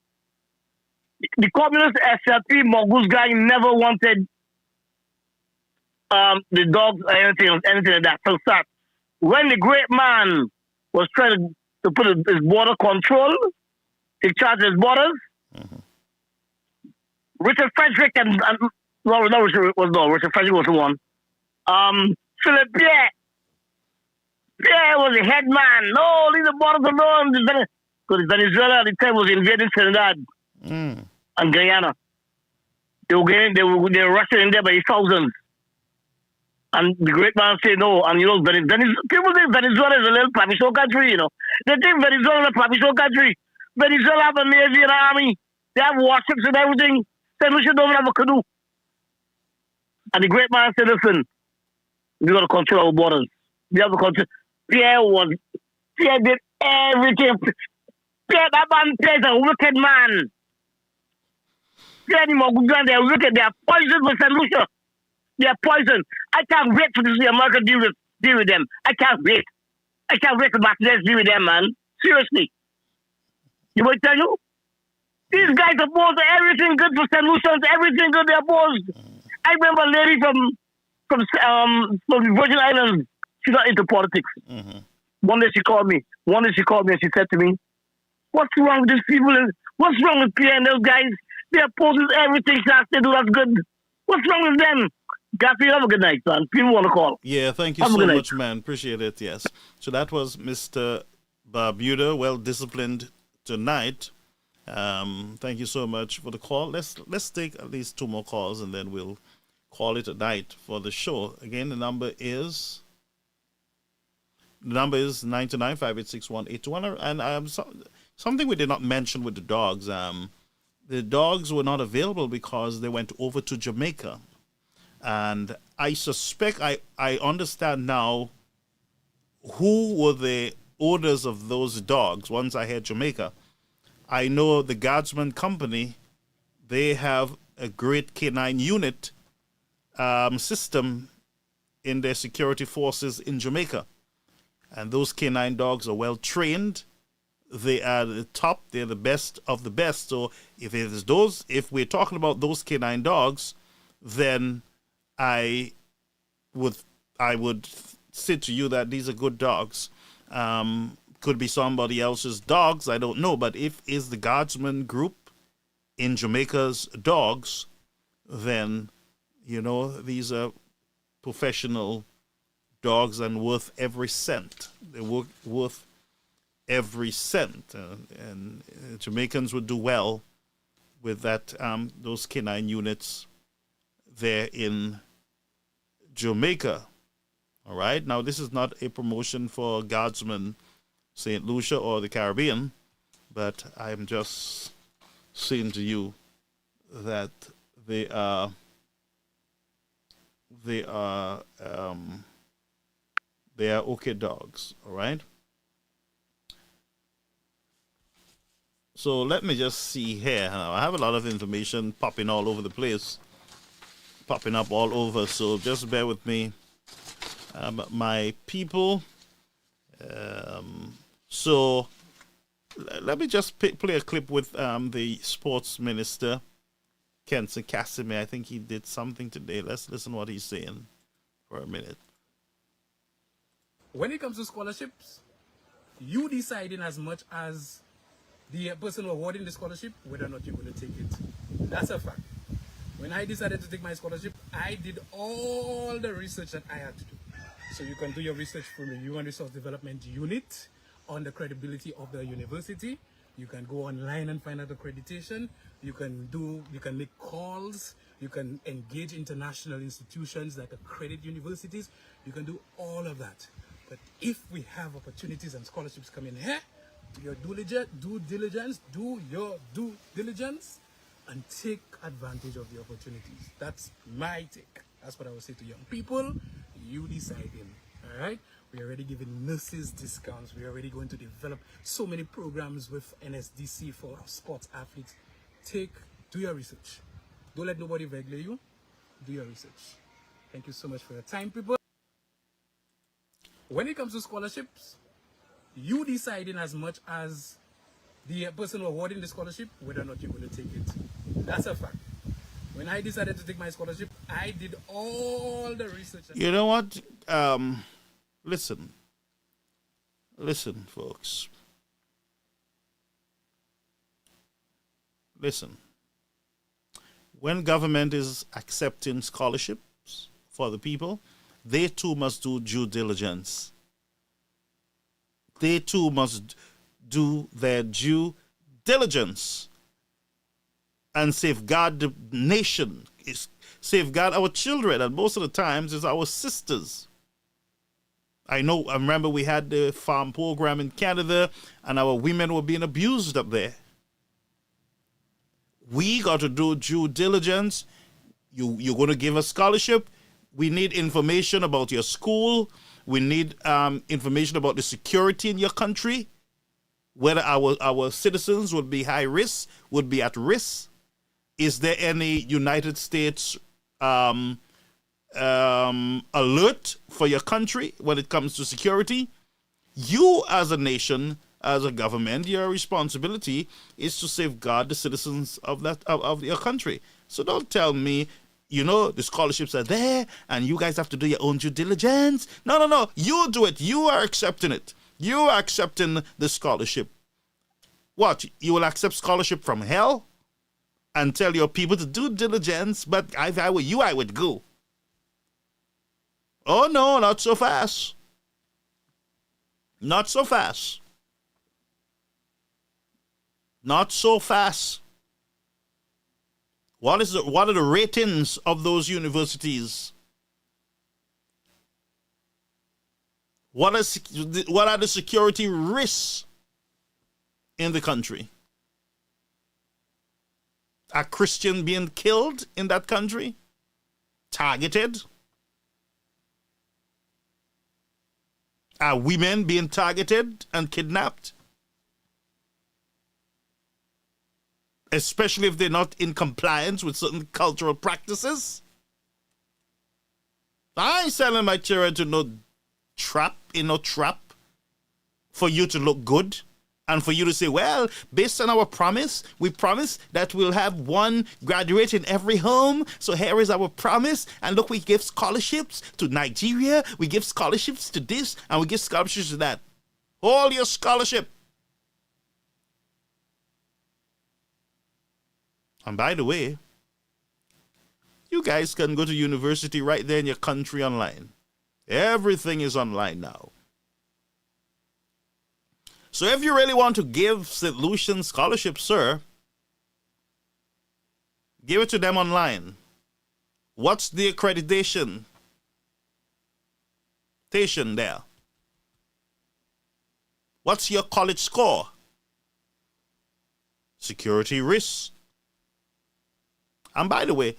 the communist SLP Mongoose gang never wanted the dogs or anything like that. So start. When the great man was trying to put his border control, he charged his borders. Richard Frederick Richard Frederick was the one. Philip Pierre Pierre was the head man. No, leave the borders alone. Because Venezuela at the time was invading Trinidad and Guyana. They were rushing in there by the thousands. And the great man said no. And you know, people think Venezuela is a little provincial country, you know. They think Venezuela is a provincial country. Venezuela have a navy and army. They have warships and everything. St. Lucia don't have a canoe. And the great man said, listen, we got to control our borders. We have to control. Pierre did everything. Pierre, that man is a wicked man. Pierre and Mogugan, they are wicked. They are poison for St. Lucia. They are poison. I can't wait for the American deal with them. I can't wait. I can't wait for Martinez deal with them, man. Seriously. You want to tell you? These guys oppose everything good for St. Lucians, everything good they oppose. I remember a lady from the Virgin Islands. She's not into politics. One day she called me. And she said to me, what's wrong with these people? What's wrong with Pierre and those guys? They oppose everything they do that's good. What's wrong with them? Garfield, have a good night, man. People want to call. Yeah, thank you so much, man. Appreciate it, yes. So that was Mr. Barbuda, well-disciplined tonight. Thank you so much for the call. Let's take at least 2 more calls, and then we'll call it a night for the show. Again, the number is 929-586-1821. And something we did not mention with the dogs. The dogs were not available because they went over to Jamaica. And I suspect, I understand now who were the owners of those dogs once I had Jamaica. I know the Guardsman Company, they have a great k-9 unit system in their security forces in Jamaica. And those k-9 dogs are well trained. They are the top. They're the best of the best. So if we're talking about those k-9 dogs, then I would say to you that these are good dogs. Could be somebody else's dogs, I don't know. But if it's the Guardsman group in Jamaica's dogs, then, you know, these are professional dogs and worth every cent. They're worth every cent. And Jamaicans would do well with that, those k-9 units there in Jamaica. All right. Now, this is not a promotion for Guardsman St. Lucia or the Caribbean, but I'm just saying to you that they are okay dogs. All right. So let me just see here. Now, I have a lot of information popping all over the place. Popping up all over, so just bear with me, my people. So let me just play a clip with the sports minister, Kenson Casimir. I think he did something today. Let's listen what he's saying for a minute. When it comes to scholarships, you deciding as much as the person awarding the scholarship whether or not you're going to take it. That's a fact. When I decided to take my scholarship, I did all the research that I had to do. So you can do your research from the Human Resource Development Unit on the credibility of the university. You can go online and find out accreditation. You can make calls. You can engage international institutions that accredit universities. You can do all of that. But if we have opportunities and scholarships coming here, do your due diligence, and take advantage of the opportunities. That's my take. That's what I would say to young people. You deciding, all right? We're already giving nurses discounts. We're already going to develop so many programs with NSDC for sports athletes. Do your research. Don't let nobody regulate you. Do your research. Thank you so much for your time, people. When it comes to scholarships, you deciding as much as the person awarding the scholarship whether or not you're going to take it. That's a fact. When I decided to take my scholarship, I did all the research. You know what? Listen, folks. Listen. When government is accepting scholarships for the people, they too must do due diligence. they too must do their due diligence and safeguard the nation, safeguard our children, and most of the times it's our sisters. I remember we had the farm program in Canada, and our women were being abused up there. We got to do due diligence. You're going to give a scholarship. We need information about your school. We need information about the security in your country, whether our citizens would be high risk, would be at risk. Is there any United States alert for your country when it comes to security? You as a nation, as a government, your responsibility is to safeguard the citizens of your country. So don't tell me, the scholarships are there and you guys have to do your own due diligence. No. You do it. You are accepting it. You are accepting the scholarship. What? You will accept scholarship from hell and tell your people to do diligence, but if I were you, I would go. Oh, no, not so fast. Not so fast. Not so fast. What are the ratings of those universities? What are the security risks in the country? Are Christians being killed in that country? Targeted? Are women being targeted and kidnapped? Especially if they're not in compliance with certain cultural practices? I ain't selling my children to no trap for you to look good and for you to say, well, based on our promise, we promise that we'll have one graduate in every home. So here is our promise. And look, we give scholarships to Nigeria. We give scholarships to this and we give scholarships to that. All your scholarship. And by the way, you guys can go to university right there in your country online. Everything is online now. So if you really want to give St. Lucian scholarship, sir, give it to them online. What's the accreditation there? What's your college score? Security risks. And by the way,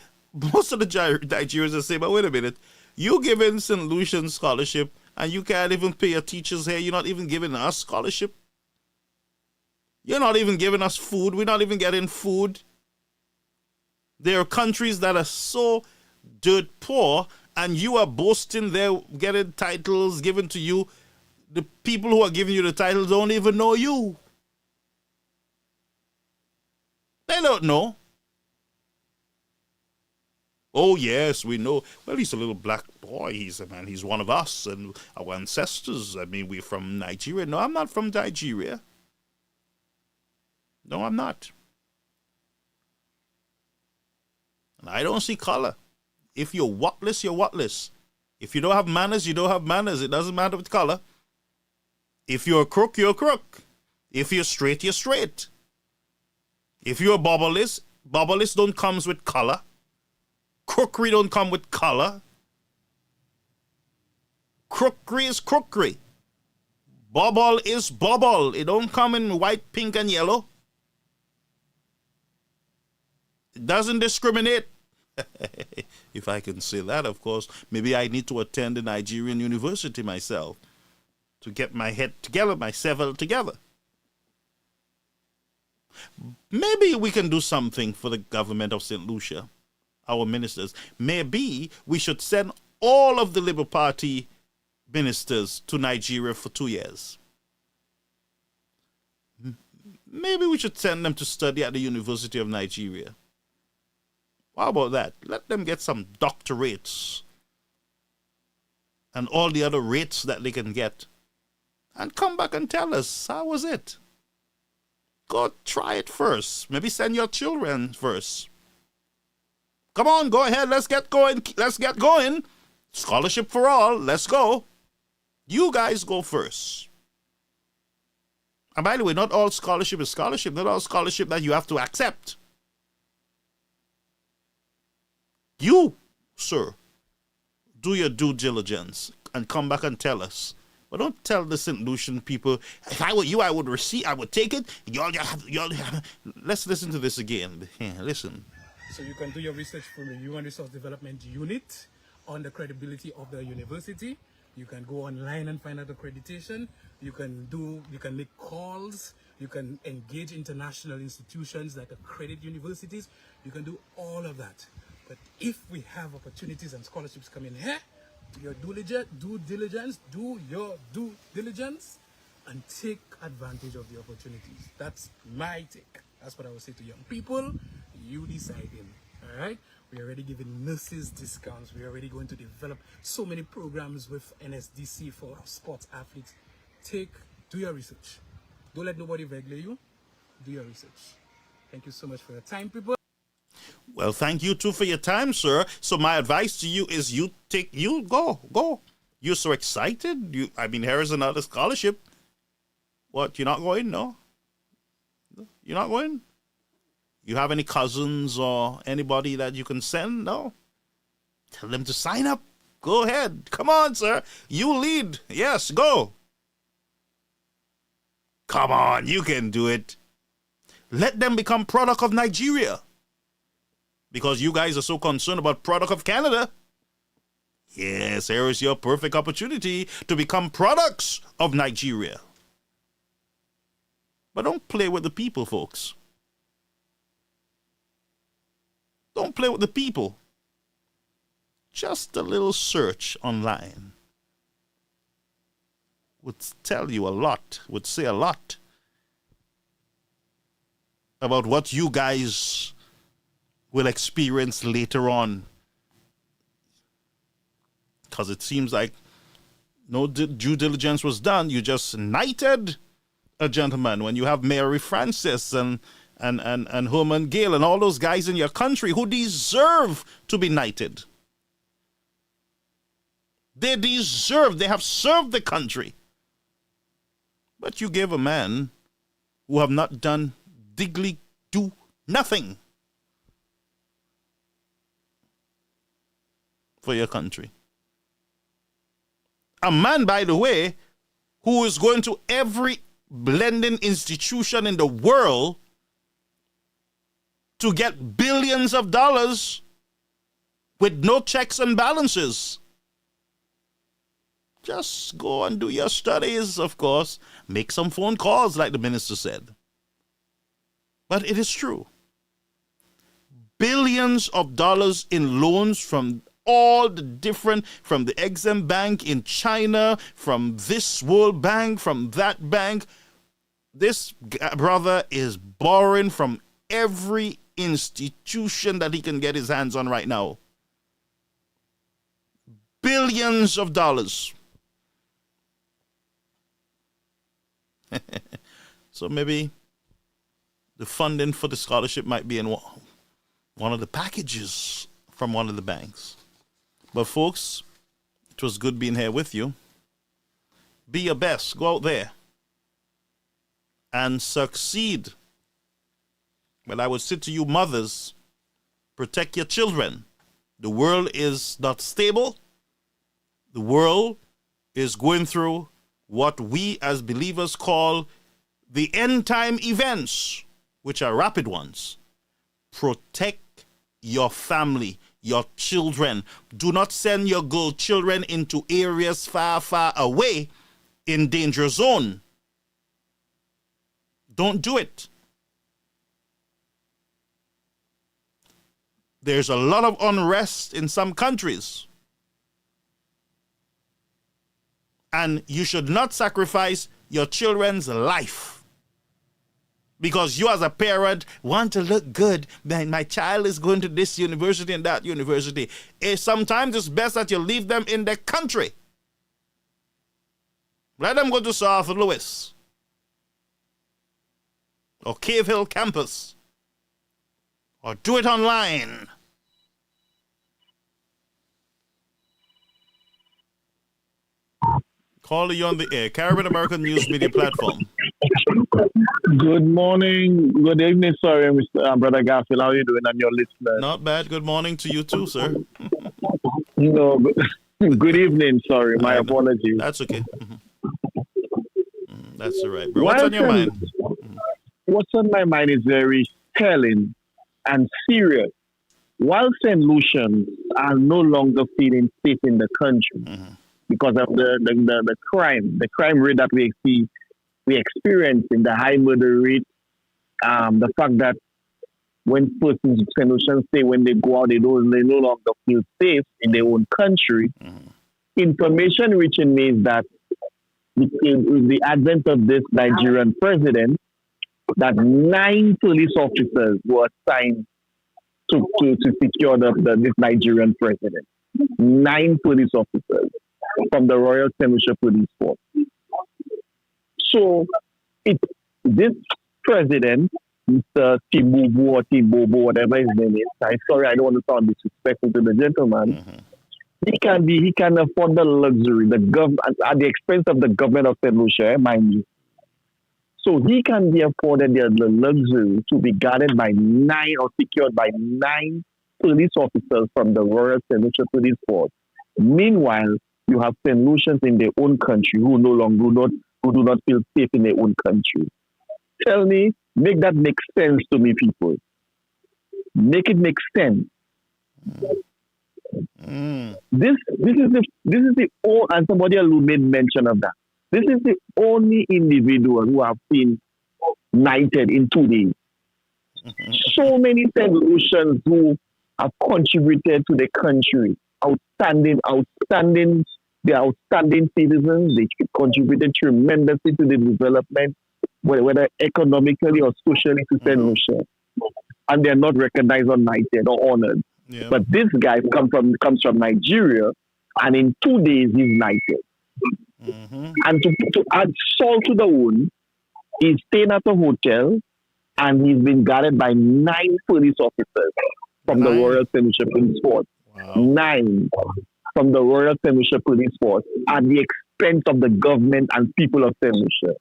most of the Nigerians will say, but wait a minute, you giving St. Lucian scholarship and you can't even pay your teachers here. You're not even giving us scholarship. You're not even giving us food. We're not even getting food. There are countries that are so dirt poor and you are boasting they're getting titles given to you. The people who are giving you the titles don't even know you. They don't know. Oh, yes, we know. Well, he's a little black boy. He's one of us and our ancestors. I mean, we're from Nigeria. No, I'm not from Nigeria. No, I'm not. And I don't see color. If you're whatless, you're whatless. If you don't have manners, you don't have manners. It doesn't matter with color. If you're a crook, you're a crook. If you're straight, you're straight. If you're a bobbleless don't comes with color. Crookery don't come with color. Crookery is crookery. Bobble is bobble. It don't come in white, pink, and yellow. It doesn't discriminate. If I can say that, of course, maybe I need to attend a Nigerian university myself to get my head together, myself together. Maybe we can do something for the government of St. Lucia, our ministers. Maybe we should send all of the Labour Party ministers to Nigeria for 2 years. Maybe we should send them to study at the University of Nigeria. How about that? Let them get some doctorates and all the other rates that they can get. And come back and tell us, how was it? Go try it first. Maybe send your children first. Come on, go ahead. Let's get going. Let's get going. Scholarship for all. Let's go. You guys go first. And by the way, not all scholarship is scholarship. Not all scholarship that you have to accept. You, sir, do your due diligence and come back and tell us. But don't tell the St. Lucian people, if I were you, I would take it. Let's listen to this again. Listen. So you can do your research from the Human Resource Development Unit on the credibility of the university. You can go online and find out accreditation. You can make calls. You can engage international institutions that accredit universities. You can do all of that. But if we have opportunities and scholarships coming here, do your due diligence, and take advantage of the opportunities. That's my take. That's what I would say to young people. You deciding, all right? We're already giving nurses discounts. We're already going to develop so many programs with NSDC for sports athletes. Do your research. Don't let nobody regulate you. Do your research. Thank you so much for your time, people. Well, thank you too for your time, sir. So my advice to you is go. You're so excited. Here is another scholarship. What, you're not going? No? You're not going? You have any cousins or anybody that you can send? No? Tell them to sign up. Go ahead. Come on, sir. You lead. Yes, go. Come on, you can do it. Let them become product of Nigeria. Because you guys are so concerned about product of Canada. Yes, here is your perfect opportunity to become products of Nigeria. But don't play with the people, folks. Don't play with the people. Just a little search online would tell you a lot, would say a lot about what you guys will experience later on. Because it seems like no due diligence was done. You just knighted a gentleman when you have Mary Francis and Herman Gale and all those guys in your country who deserve to be knighted. They have served the country. But you gave a man who have not done diggly do nothing for your country. A man, by the way, who is going to every lending institution in the world to get billions of dollars with no checks and balances. Just go and do your studies, of course. Make some phone calls, like the minister said. But it is true. Billions of dollars in loans from all the different, from the Exim Bank in China, from this World Bank, from that bank. This brother is borrowing from every institution that he can get his hands on right now. Billions of dollars. So maybe the funding for the scholarship might be in one of the packages from one of the banks. But folks, it was good being here with you. Be your best. Go out there and succeed. Well, I would say to you mothers, protect your children. The world is not stable. The world is going through what we as believers call the end time events, which are rapid ones. Protect your family, your children. Do not send your girl children into areas far, far away in danger zone. Don't do it. There's a lot of unrest in some countries. And you should not sacrifice your children's life because you as a parent want to look good. My child is going to this university and that university. Sometimes it's best that you leave them in their country. Let them go to South Louis or Cave Hill campus or do it online. Call you on the air. Caribbean American News Media Platform. Good morning, good evening, sorry, Mr. Brother Garfield. How are you doing and your listeners? Not bad. Good morning to you too, sir. No, good evening, sorry, my apologies. That's okay. That's all right. Bro, what's on your mind? What's on my mind is very telling and serious. While St. Lucians are no longer feeling safe in the country because of the crime rate that we experience in the high murder rate, the fact that when persons in St. Lucians say when they go out they no longer feel safe in their own country. Information reaching me is that with the advent of this Nigerian president, that 9 police officers were assigned to secure this Nigerian president. 9 police officers from the Royal St. Lucia Police Force. So, this president, Mr. Tinubu or Tibobo, whatever his name is, I'm sorry, I don't want to sound disrespectful to the gentleman. He can afford the luxury, at the expense of the government of St. Lucia, mind you. So he can be afforded the luxury to be guarded by 9 or secured by 9 police officers from the Royal St. Lucia Police Force. Meanwhile, you have St. Lucians in their own country who do not feel safe in their own country. Tell me, make that make sense to me, people. Make it make sense. This is the old, and somebody else made mention of that. This is the only individual who have been knighted in 2 days. So many St. Lucians who have contributed to the country, outstanding citizens. They contributed tremendously to the development, whether economically or socially, to St. Lucia. And they're not recognized or knighted or honored. Yeah. But this guy comes from Nigeria, and in 2 days he's knighted. And to add salt to the wound, he's staying at a hotel, and he's been guarded by 9 police officers from the Royal St. Lucia Police Force. Wow. 9 from the Royal St. Lucia Police Force at the expense of the government and people of St. Lucia.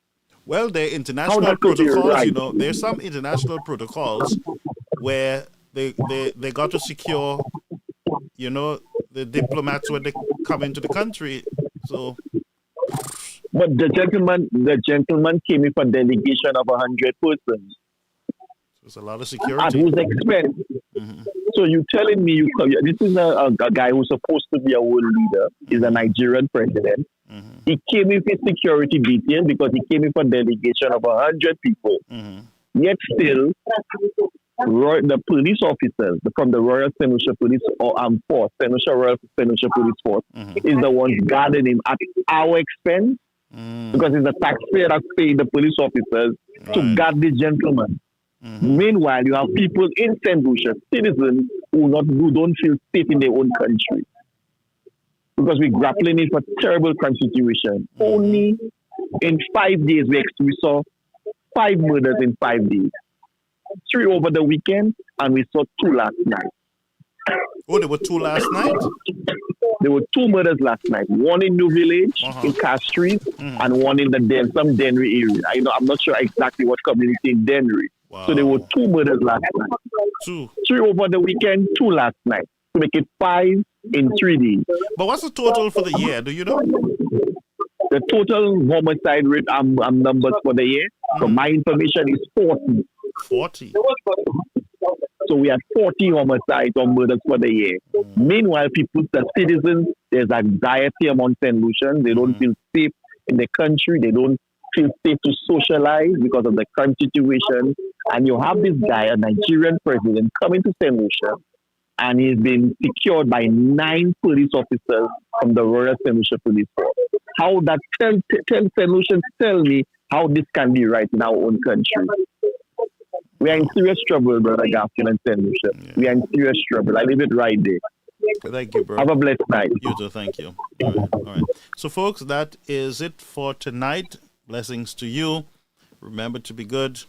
Well, there are international protocols, there's some international protocols where they got to secure, the diplomats when they come into the country. So, but the gentleman came in for a delegation of 100 persons. There's a lot of security. At whose expense? So you telling me this is a guy who's supposed to be a world leader, is a Nigerian president. He came in for security detail because he came in for a delegation of 100 people. Yet still, the police officers from the Royal St. Lucia Police Force, Royal St. Lucia Police Force, is the ones guarding him at our expense because it's the taxpayer that's paying the police officers to guard this gentleman. Meanwhile, you have people in St. Lucia, citizens who don't feel safe in their own country because we're grappling with a terrible crime situation. Only in 5 days, we saw 5 murders in 5 days. 3 over the weekend, and we saw 2 last night. Oh, there were 2 last night? There were 2 murders last night. One in New Village, in Castries, and one in some Denry area. I'm not sure exactly what community in Denry. Wow. So there were 2 murders last night. 2. 3 over the weekend, 2 last night. To make it 5 in 3 days. But what's the total for the year? Do you know? The total homicide rate numbers for the year, so my information is 40. 40? So we had 40 homicides or murders for the year. Meanwhile, the citizens, there's anxiety among St. Lucians. They don't feel safe in the country. They don't feel safe to socialize because of the crime situation. And you have this guy, a Nigerian president, coming to St. Lucia, and he's been secured by 9 police officers from the Royal St. Lucia Police Force. How that tell St. Lucians, tell me how this can be right in our own country. We are in serious trouble, Brother Garfield and St. Lucia. Yeah. We are in serious trouble. I leave it right there. Thank you, bro. Have a blessed night. You too, thank you. All right. So, folks, that is it for tonight. Blessings to you. Remember to be good.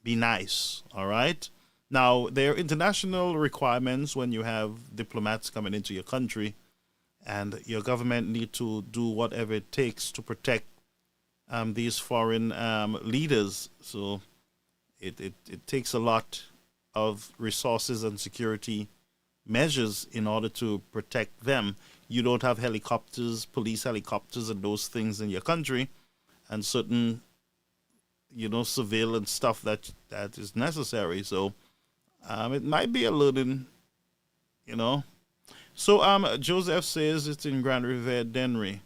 Be nice. All right? Now, there are international requirements when you have diplomats coming into your country, and your government need to do whatever it takes to protect these foreign leaders. So it takes a lot of resources and security measures in order to protect them. You don't have helicopters, police helicopters and those things in your country, and certain, surveillance stuff that is necessary. So it might be a learning, So Joseph says it's in Grand Ravine.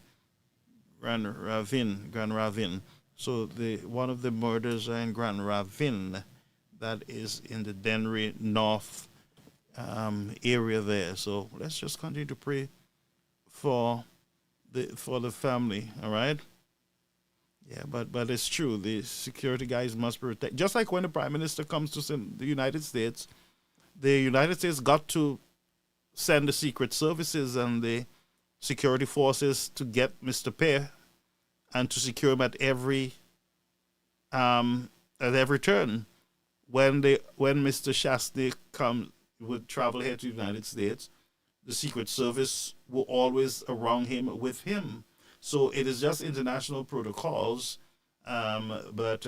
So one of the murders are in Grand Ravine. That is in the Dennery North area there. So let's just continue to pray for the family. All right. Yeah, but it's true. The security guys must protect. Just like when the Prime Minister comes to the United States got to send the Secret Services and the security forces to get Mr. Pear and to secure him at every turn. When Mr. Shastny would travel here to the United States, the Secret Service will always around him with him. So it is just international protocols, but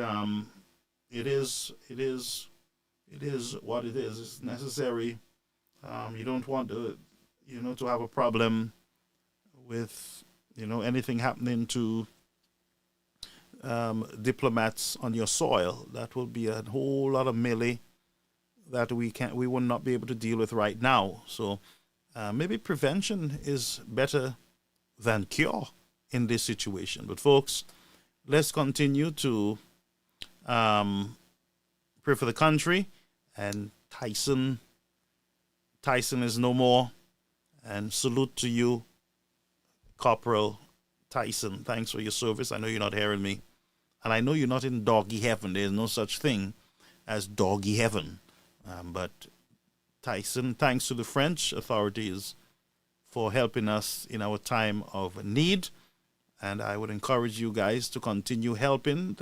it is what it is. It's necessary. You don't want to have a problem with anything happening to diplomats on your soil. That will be a whole lot of melee that we will not be able to deal with right now. So maybe prevention is better than cure in this situation. But folks, let's continue to pray for the country. And Tyson is no more. And salute to you, Corporal Tyson. Thanks for your service. I know you're not hearing me. And I know you're not in doggy heaven. There's no such thing as doggy heaven. But Tyson, thanks to the French authorities for helping us in our time of need. And I would encourage you guys to continue helping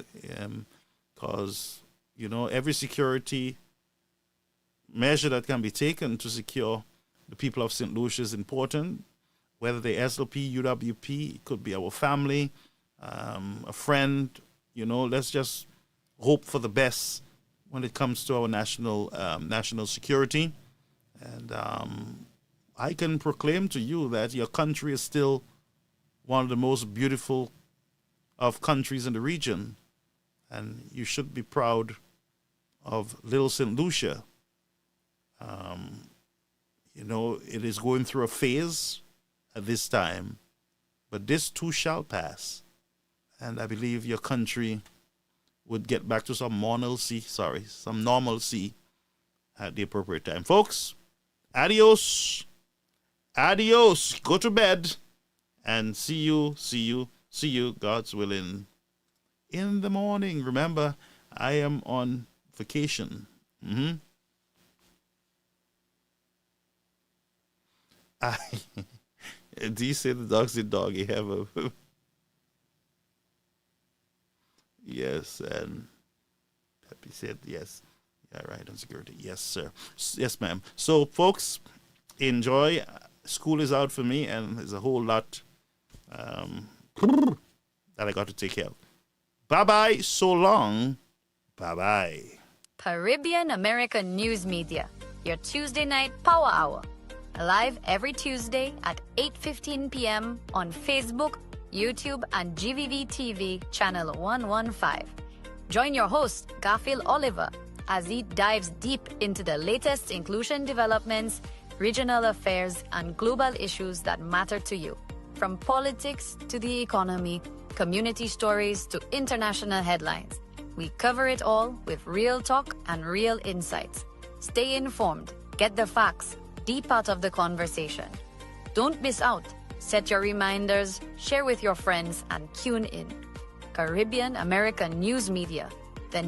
because, every security measure that can be taken to secure the people of St. Lucia is important, whether they're SLP, UWP, it could be our family, a friend. Let's just hope for the best when it comes to our national security. And I can proclaim to you that your country is still one of the most beautiful of countries in the region. And you should be proud of little St. Lucia. It is going through a phase at this time, but this too shall pass. And I believe your country would get back to some normalcy at the appropriate time. Folks, adios. Adios. Go to bed. And see you, God's willing, in the morning. Remember, I am on vacation. Do you say the dog's in doggy heaven? Yes, and Peppy said yes. Yeah, right, on security. Yes, sir. Yes, ma'am. So, folks, enjoy. School is out for me, and there's a whole lot that I got to take care of. Bye-bye. So long. Bye-bye. Caribbean American News Media, your Tuesday night power hour. Live every Tuesday at 8:15 p.m. on Facebook, YouTube, and GVV TV channel 115. Join your host, Garfield Olliver, as he dives deep into the latest inclusion developments, regional affairs, and global issues that matter to you. From politics to the economy, community stories to international headlines, we cover it all with real talk and real insights. Stay informed, get the facts, be part of the conversation. Don't miss out. Set your reminders, share with your friends, and tune in. Caribbean American News Media, the